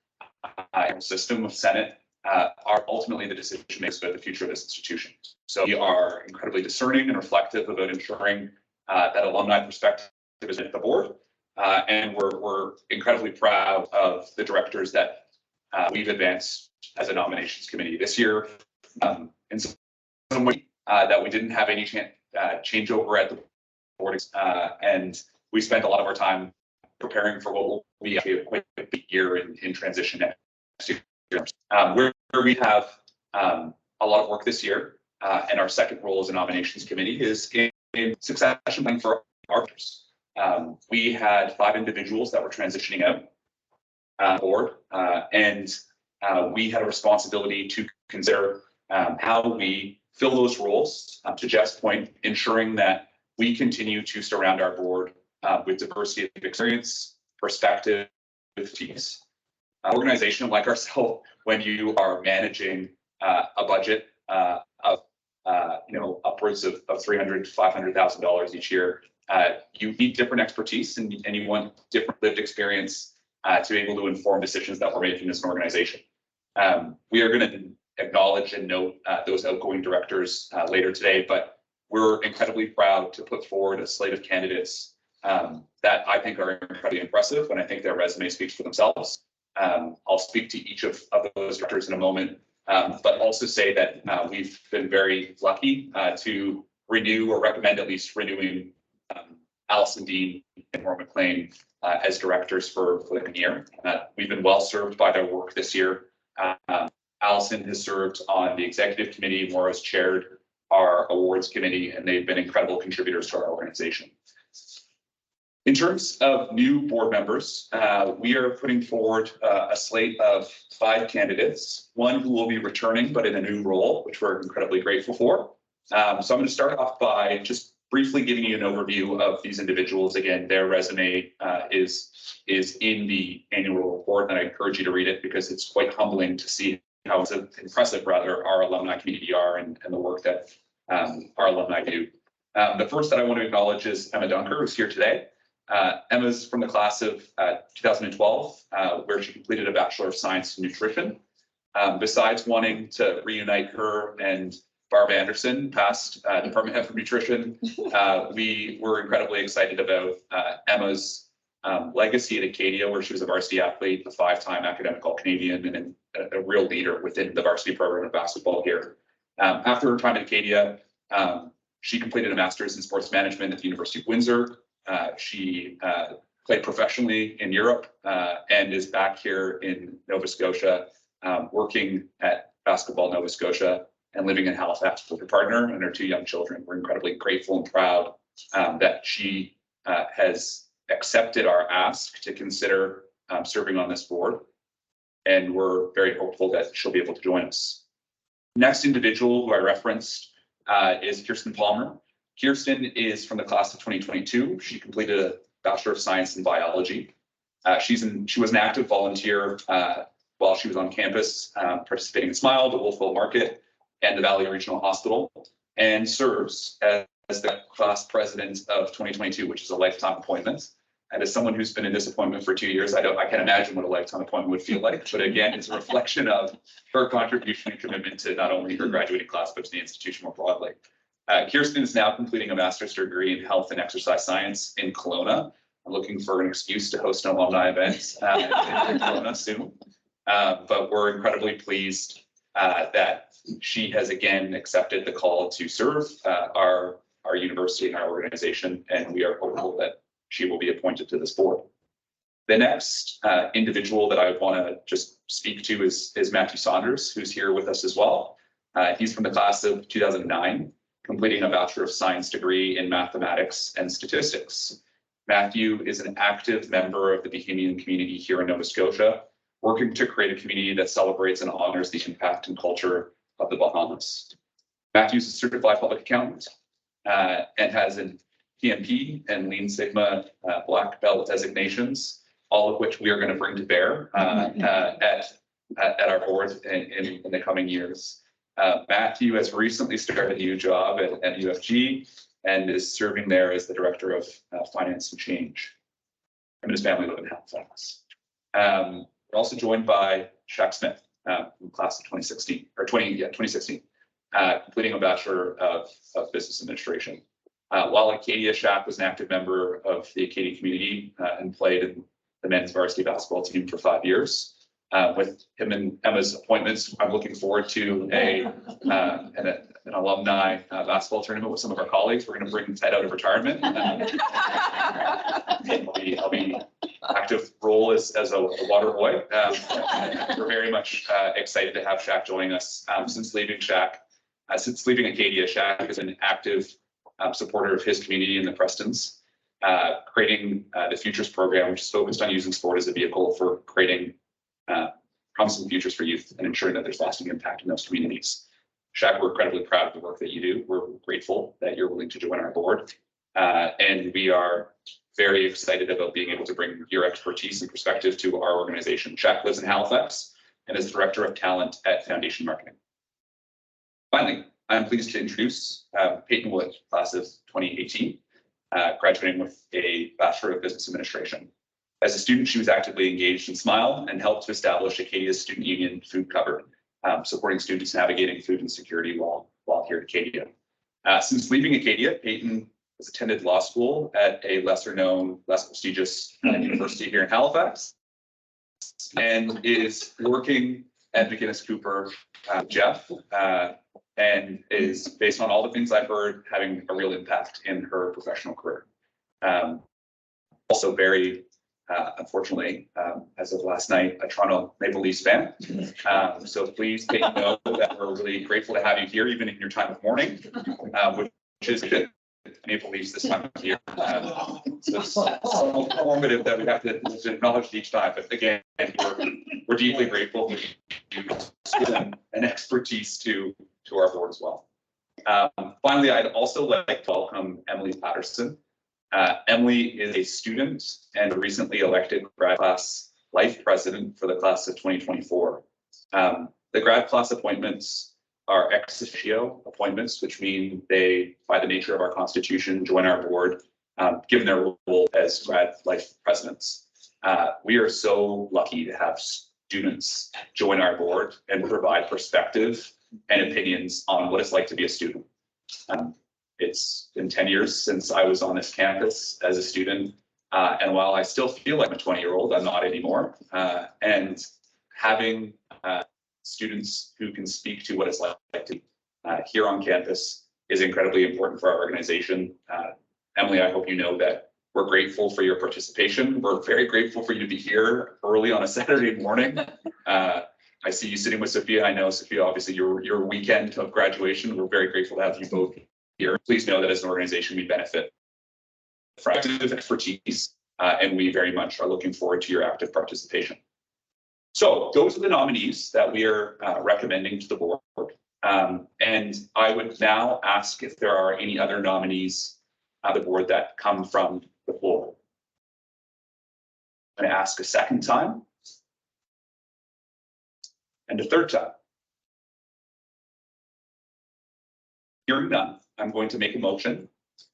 and system of Senate are ultimately the decision makers about the future of this institution. So we are incredibly discerning and reflective about ensuring that alumni perspective is at the board. And we're incredibly proud of the directors that we've advanced as a nominations committee this year. In some way that we didn't have any changeover at the board, and we spent a lot of our time preparing for what will be a quite big year in transition next year. Where we have a lot of work this year, and our second role as a nominations committee is in succession planning for our directors. We had 5 individuals that were transitioning out board, and we had a responsibility to consider how we fill those roles, to Jeff's point, ensuring that we continue to surround our board with diversity of experience, perspective, expertise. An organization like ourselves, when you are managing a budget of upwards of $300,000 to $500,000 each year, you need different expertise and you want different lived experience to be able to inform decisions that we're making as an organization. We are going to acknowledge and note those outgoing directors later today, but we're incredibly proud to put forward a slate of candidates that I think are incredibly impressive, and I think their resume speaks for themselves. I'll speak to each of those directors in a moment, but also say that we've been very lucky to renew or recommend at least renewing Allison Dean and Maura McLean as directors for the year. We've been well served by their work this year. Allison has served on the executive committee. Maura has chaired our awards committee, and they've been incredible contributors to our organization. In terms of new board members, we are putting forward a slate of 5 candidates, one who will be returning but in a new role, which we're incredibly grateful for. So I'm going to start off by just briefly giving you an overview of these individuals. Again, their resume is in the annual report, and I encourage you to read it because it's quite humbling to see how impressive, rather, our alumni community are and the work that our alumni do. The first that I want to acknowledge is Emma Dunker, who's here today. Emma's from the class of 2012, where she completed a Bachelor of Science in Nutrition. Besides wanting to reunite her and Barb Anderson, past Department Head for Nutrition, we were incredibly excited about Emma's legacy at Acadia, where she was a varsity athlete, a 5-time academic All-Canadian, and a real leader within the varsity program of basketball here. After her time at Acadia, she completed a master's in sports management at the University of Windsor. She played professionally in Europe and is back here in Nova Scotia, working at Basketball Nova Scotia and living in Halifax with her partner and her 2 young children. We're incredibly grateful and proud that she has accepted our ask to consider serving on this board. And we're very hopeful that she'll be able to join us. Next individual who I referenced is Kirsten Palmer. Kirsten is from the class of 2022. She completed a Bachelor of Science in Biology. She was an active volunteer while she was on campus, participating in SMILE, the Wolfville Market, and the Valley Regional Hospital, and serves as the class president of 2022, which is a lifetime appointment. And as someone who's been in disappointment for 2 years, I can't imagine what a lifetime appointment would feel like. But again, it's a reflection of her contribution and commitment to not only her graduating class, but to the institution more broadly. Kirsten is now completing a master's degree in health and exercise science in Kelowna. I'm looking for an excuse to host an alumni event in Kelowna soon. But we're incredibly pleased that she has again accepted the call to serve our university and our organization, and we are hopeful that she will be appointed to this board. The next individual that I want to just speak to is Matthew Saunders, who's here with us as well. He's from the class of 2009. Completing a Bachelor of Science degree in mathematics and statistics. Matthew is an active member of the Bahamian community here in Nova Scotia, working to create a community that celebrates and honors the impact and culture of the Bahamas. Matthew is a certified public accountant and has an PMP and Lean Sigma Black Belt designations, all of which we are going to bring to bear at our board in the coming years. Matthew has recently started a new job at UFG and is serving there as the Director of Finance and Change. Him and his family live in Halifax. We're also joined by Shaq Smith from class of 2016, completing a Bachelor of Business Administration. While Acadia, Shaq was an active member of the Acadia community and played in the men's varsity basketball team for 5 years. With him and Emma's appointments, I'm looking forward to an alumni basketball tournament with some of our colleagues. We're going to bring Ted out of retirement. I'll be active role as a water boy. We're very much excited to have Shaq join us. Since leaving Acadia, Shaq has been an active supporter of his community and the Prestons, creating the Futures program, which is focused on using sport as a vehicle for creating promising futures for youth and ensuring that there's lasting impact in those communities. Shaq, we're incredibly proud of the work that you do. We're grateful that you're willing to join our board. And we are very excited about being able to bring your expertise and perspective to our organization. Shaq lives in Halifax and is Director of Talent at Foundation Marketing. Finally, I'm pleased to introduce Peyton Wood, class of 2018, graduating with a Bachelor of Business Administration. As a student, she was actively engaged in SMILE and helped to establish Acadia's Student Union Food Cupboard, supporting students navigating food insecurity while here at Acadia. Since leaving Acadia, Peyton has attended law school at a lesser known, less prestigious university here in Halifax, and is working at McGinnis Cooper, Jeff, and is, based on all the things I've heard, having a real impact in her professional career. Also very unfortunately, as of last night, a Toronto Maple Leafs fan. So please take note that we're really grateful to have you here, even in your time of mourning, which is good. Maple Leafs this time of year. So it's so informative that we have to acknowledge each time. But again, we're deeply grateful for your and expertise to our board as well. Finally, I'd also like to welcome Emily Patterson. Emily is a student and a recently elected grad class life president for the class of 2024. The grad class appointments are ex officio appointments, which mean they, by the nature of our constitution, join our board, given their role as grad life presidents. We are so lucky to have students join our board and provide perspective and opinions on what it's like to be a student. It's been 10 years since I was on this campus as a student. And while I still feel like I'm a 20-year-old, I'm not anymore. And having students who can speak to what it's like to here on campus is incredibly important for our organization. Emily, I hope you know that we're grateful for your participation. We're very grateful for you to be here early on a Saturday morning. I see you sitting with Sophia. I know, Sophia, obviously your weekend of graduation. We're very grateful to have you both here. Please know that as an organization, we benefit from active expertise, and we very much are looking forward to your active participation. So those are the nominees that we are recommending to the board. And I would now ask if there are any other nominees on the board that come from the floor. I'm going to ask a second time and a third time. Hearing none, I'm going to make a motion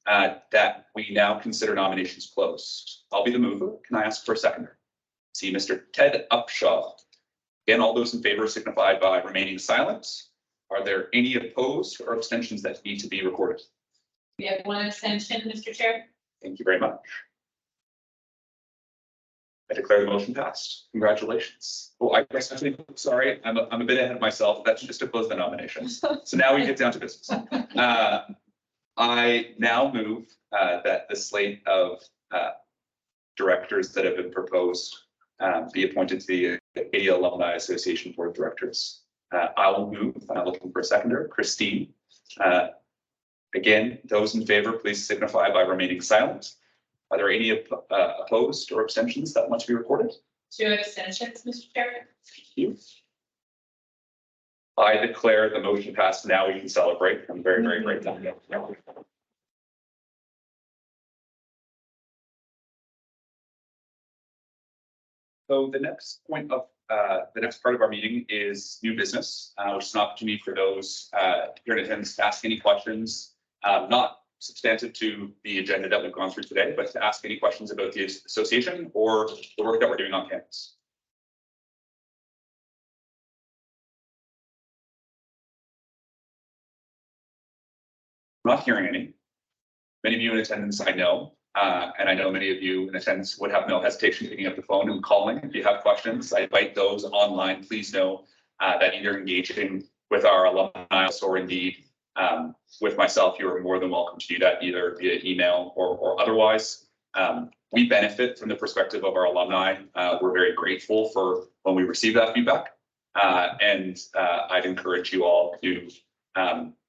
that we now consider nominations closed. I'll be the mover. Can I ask for a seconder? See Mr. Ted Upshaw. Again, all those in favor signify by remaining silent. Are there any opposed or abstentions that need to be recorded? We have one abstention, Mr. Chair. Thank you very much. I declare the motion passed. Congratulations. Oh, I guess actually, sorry, I'm a bit ahead of myself. That's just to close the nominations. So now we get down to business. I now move that the slate of directors that have been proposed be appointed to the Acadia Alumni Association Board of Directors. I will move, and I'm looking for a seconder, Christine. Again, those in favor, please signify by remaining silent. Are there any opposed or abstentions that want to be recorded? 2 abstentions, Mr. Chair. Thank you. I declare the motion passed. Now we can celebrate. I'm very, very grateful. So the next point of the next part of our meeting is new business, which is an opportunity for those here in attendance to ask any questions, not substantive to the agenda that we've gone through today, but to ask any questions about the association or the work that we're doing on campus. I'm not hearing any. Many of you in attendance, I know, and I know many of you in attendance would have no hesitation picking up the phone and calling if you have questions. I invite those online. Please know that either engaging with our alumni or indeed with myself, you are more than welcome to do that either via email or otherwise. We benefit from the perspective of our alumni. We're very grateful for when we receive that feedback. And I'd encourage you all to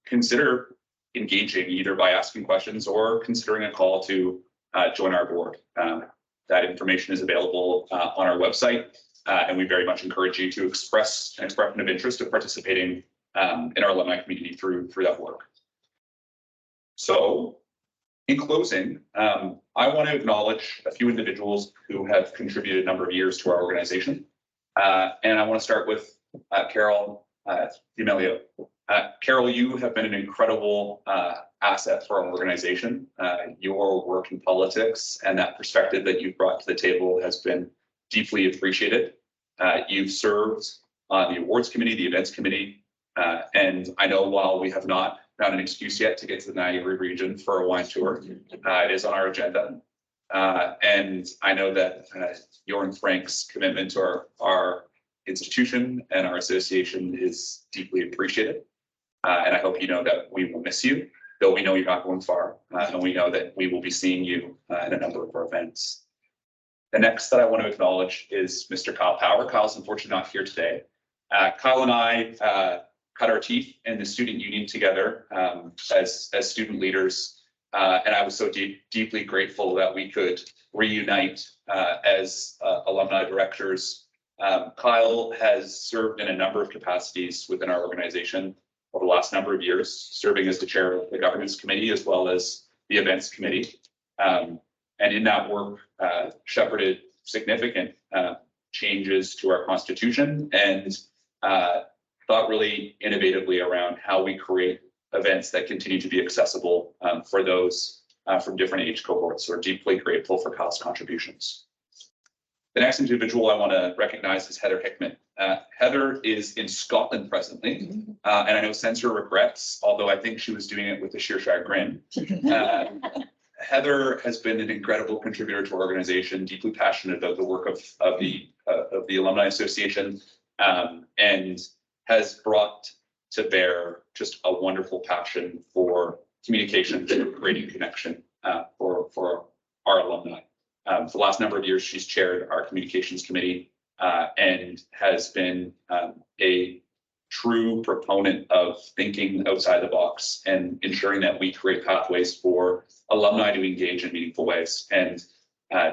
consider engaging either by asking questions or considering a call to join our board. That information is available on our website, and we very much encourage you to express an expression of interest of participating in our alumni community through that work. So, in closing, I want to acknowledge a few individuals who have contributed a number of years to our organization, and I want to start with Carol D'Amelio. Carol, you have been an incredible asset for our organization. Your work in politics and that perspective that you've brought to the table has been deeply appreciated. You've served on the awards committee, the events committee, and I know while we have not found an excuse yet to get to the Niagara region for a wine tour, it is on our agenda. And I know that your and Frank's commitment to our institution and our association is deeply appreciated. And I hope you know that we will miss you, though we know you're not going far. And we know that we will be seeing you in a number of our events. The next that I want to acknowledge is Mr. Kyle Power. Kyle's unfortunately not here today. Kyle and I cut our teeth in the student union together as student leaders. And I was so deeply grateful that we could reunite as alumni directors. Kyle has served in a number of capacities within our organization over the last number of years, serving as the chair of the governance committee as well as the events committee. And in that work, shepherded significant changes to our constitution and thought really innovatively around how we create events that continue to be accessible for those from different age cohorts. So we're deeply grateful for Kyle's contributions. The next individual I want to recognize is Heather Hickman. Heather is in Scotland presently, and I know Censor regrets, although I think she was doing it with a sheer chagrin. Heather has been an incredible contributor to our organization, deeply passionate about the work of the Alumni Association, and has brought to bear just a wonderful passion for communication and creating connection for our alumni. For the last number of years, she's chaired our communications committee and has been a true proponent of thinking outside the box and ensuring that we create pathways for alumni to engage in meaningful ways. And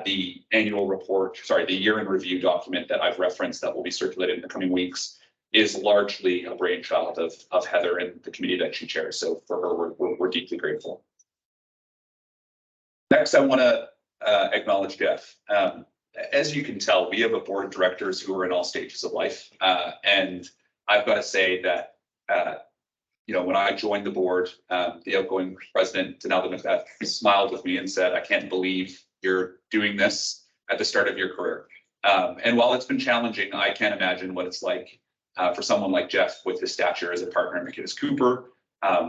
the annual report, the year in review document that I've referenced that will be circulated in the coming weeks is largely a brainchild of Heather and the committee that she chairs. So for her, we're deeply grateful. Next, I want to acknowledge Jeff. As you can tell, we have a board of directors who are in all stages of life. And I've got to say that, when I joined the board, the outgoing president, Denelda Macbeth, smiled with me and said, "I can't believe you're doing this at the start of your career." And while it's been challenging, I can't imagine what it's like for someone like Jeff with his stature as a partner in McKinnis Cooper,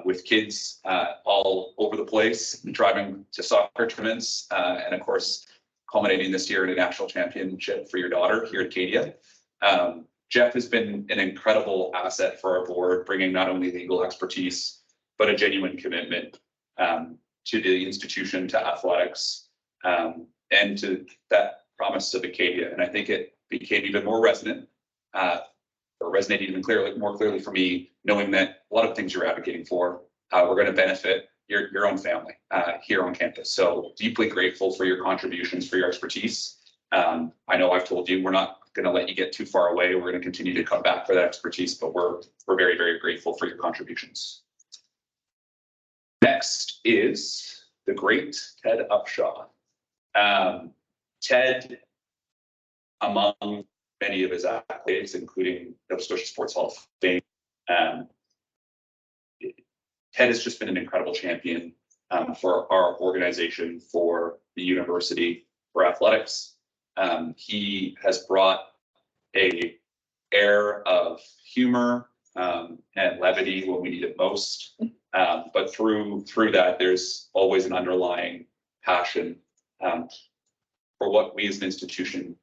with kids all over the place, driving to soccer tournaments, and of course, culminating this year in a national championship for your daughter here at Acadia. Jeff has been an incredible asset for our board, bringing not only legal expertise, but a genuine commitment to the institution, to athletics, and to that promise of Acadia. And I think it became even more resonant, or resonated even more clearly for me, knowing that a lot of things you're advocating for, we're going to benefit your own family here on campus. So deeply grateful for your contributions, for your expertise. I know I've told you we're not going to let you get too far away. We're going to continue to come back for that expertise, but we're very, very grateful for your contributions. Next is the great Ted Upshaw. Ted, among many of his accolades, including Nova Scotia Sports Hall of Fame, Ted has just been an incredible champion for our organization, for the university, for athletics. He has brought an air of humor and levity when we need it most. But through that, there's always an underlying passion for what we as an institution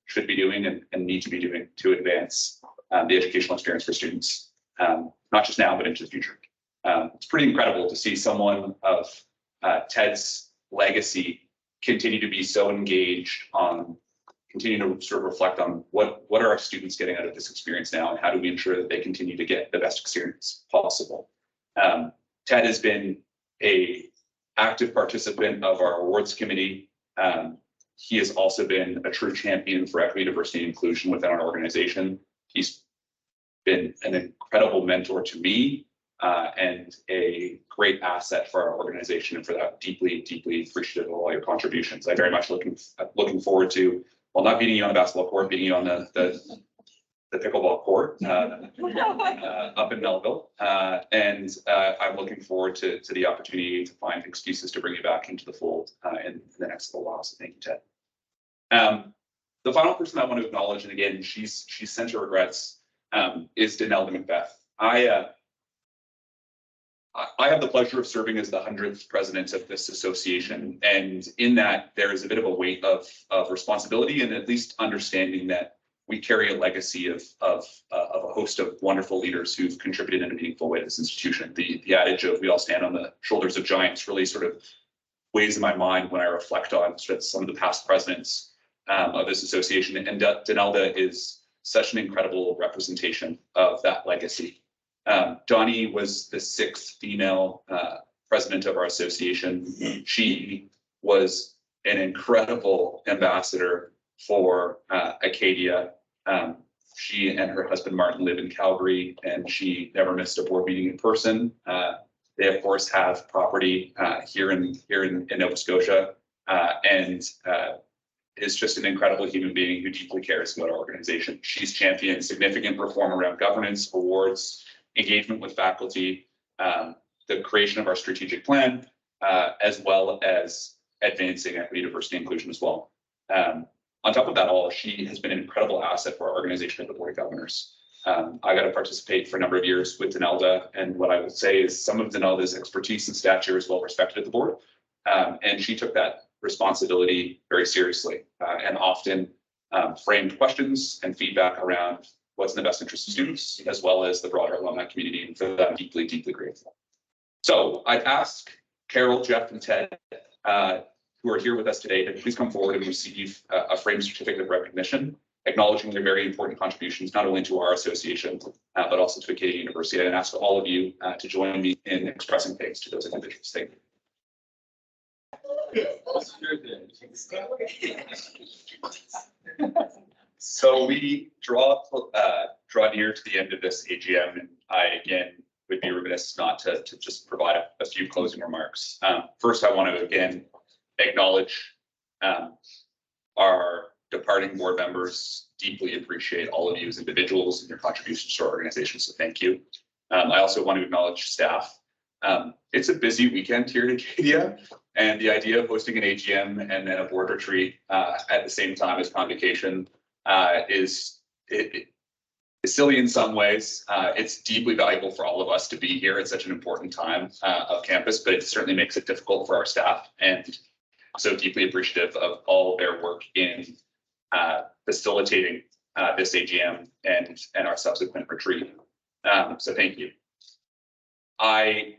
should be doing and need to be doing to advance the educational experience for students, not just now, but into the future. It's pretty incredible to see someone of Ted's legacy continue to be so engaged on continue to sort of reflect on what are our students getting out of this experience now, and how do we ensure that they continue to get the best experience possible. Ted has been an active participant of our awards committee. He has also been a true champion for equity, diversity, and inclusion within our organization. He's been an incredible mentor to me and a great asset for our organization, and for that, deeply, deeply appreciative of all your contributions. I'm very much looking forward to, well, not beating you on the basketball court, beating you on the pickleball court up in Melville. And I'm looking forward to the opportunity to find excuses to bring you back into the fold in the next little while. So thank you, Ted. The final person I want to acknowledge, and again, she's sent her regrets, is Denelda Macbeth. I have the pleasure of serving as the 100th president of this association, and in that there is a bit of a weight of responsibility, and at least understanding that we carry a legacy of a host of wonderful leaders who've contributed in a meaningful way to this institution. The adage of "we all stand on the shoulders of giants" really sort of weighs in my mind when I reflect on some of the past presidents of this association, and Donalda is such an incredible representation of that legacy. Donnie was the 6th female president of our association. She was an incredible ambassador for Acadia. She and her husband Martin live in Calgary, and she never missed a board meeting in person. They of course have property here in Nova Scotia, and is just an incredible human being who deeply cares about our organization. She's championed significant reform around governance, awards, engagement with faculty, the creation of our strategic plan, as well as advancing equity, diversity, inclusion as well. On top of that all, she has been an incredible asset for our organization at the Board of Governors. I got to participate for a number of years with Donalda, and what I would say is some of Donalda's expertise and stature is well respected at the board, and she took that responsibility very seriously and often framed questions and feedback around what's in the best interest of students, as well as the broader alumni community, and for that I'm deeply, deeply grateful. So I'd ask Carol, Jeff, and Ted, who are here with us today, to please come forward and receive a framed certificate of recognition, acknowledging their very important contributions, not only to our association, but also to Acadia University. And ask all of you to join me in expressing thanks to those individuals. Thank you. So we draw near to the end of this AGM, and I again would be remiss not to just provide a few closing remarks. First, I want to again acknowledge our departing board members. Deeply appreciate all of you as individuals and your contributions to our organization, so thank you. I also want to acknowledge staff. It's a busy weekend here in Acadia, and the idea of hosting an AGM and then a board retreat at the same time as convocation is silly in some ways. It's deeply valuable for all of us to be here at such an important time of campus, but it certainly makes it difficult for our staff, and so deeply appreciative of all their work in facilitating this AGM and our subsequent retreat. So thank you. I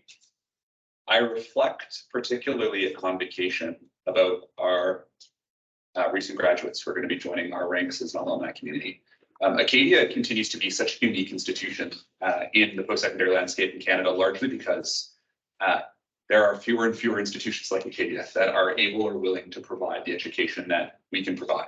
reflect particularly at convocation about our recent graduates who are going to be joining our ranks as an alumni community. Acadia continues to be such a unique institution in the post-secondary landscape in Canada, largely because there are fewer and fewer institutions like Acadia that are able or willing to provide the education that we can provide.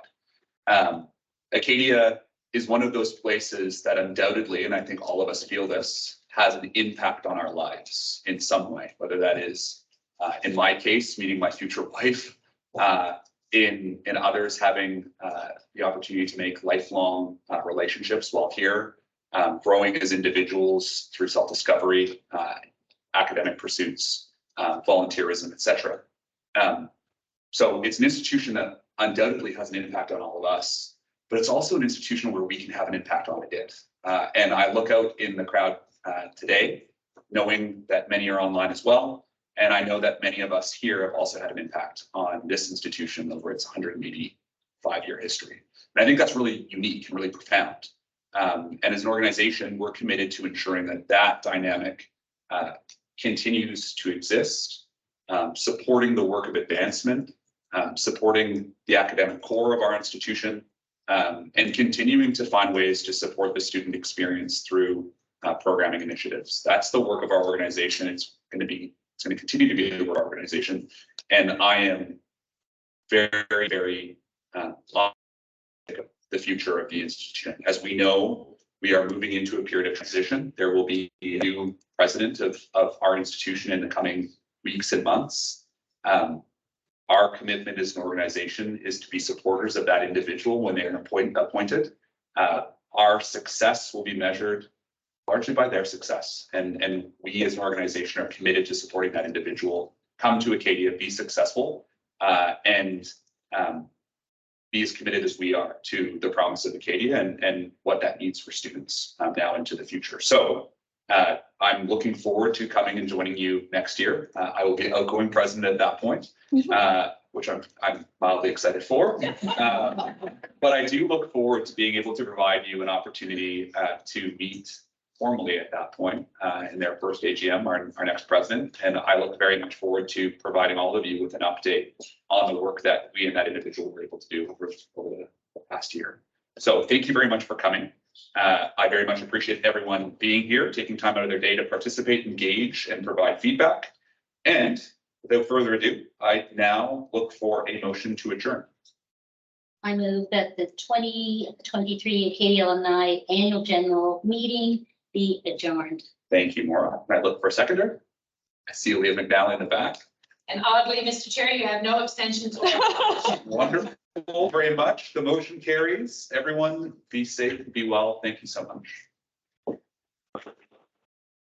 Acadia is one of those places that undoubtedly, and I think all of us feel this, has an impact on our lives in some way, whether that is, in my case, meeting my future wife, in others having the opportunity to make lifelong relationships while here, growing as individuals through self-discovery, academic pursuits, volunteerism, etc. So it's an institution that undoubtedly has an impact on all of us, but it's also an institution where we can have an impact on it. And I look out in the crowd today, knowing that many are online as well. And I know that many of us here have also had an impact on this institution over its 185-year history. And I think that's really unique and really profound. And as an organization, we're committed to ensuring that that dynamic continues to exist, supporting the work of advancement, supporting the academic core of our institution, and continuing to find ways to support the student experience through programming initiatives. That's the work of our organization. It's going to continue to be the work of our organization. And I am very, very the future of the institution. As we know, we are moving into a period of transition. There will be a new president of our institution in the coming weeks and months. Our commitment as an organization is to be supporters of that individual when they are appointed. Our success will be measured largely by their success. And we as an organization are committed to supporting that individual come to Acadia, be successful, and be as committed as we are to the promise of Acadia and what that means for students now into the future. So I'm looking forward to coming and joining you next year. I will be outgoing president at that point, which I'm mildly excited for. But I do look forward to being able to provide you an opportunity to meet formally at that point in their first AGM, our next president. And I look very much forward to providing all of you with an update on the work that we and that individual were able to do over the past year. So thank you very much for coming. I very much appreciate everyone being here, taking time out of their day to participate, engage, and provide feedback. And without further ado, I now look for a motion to adjourn. I move that the 2023 Acadia Alumni Annual General Meeting be adjourned. Thank you, Maura. I look for a seconder. I see Leah McDowell in the back. And oddly, Mr. Chair, you have no abstentions. Wonderful, very much. The motion carries. Everyone be safe, be well. Thank you so much.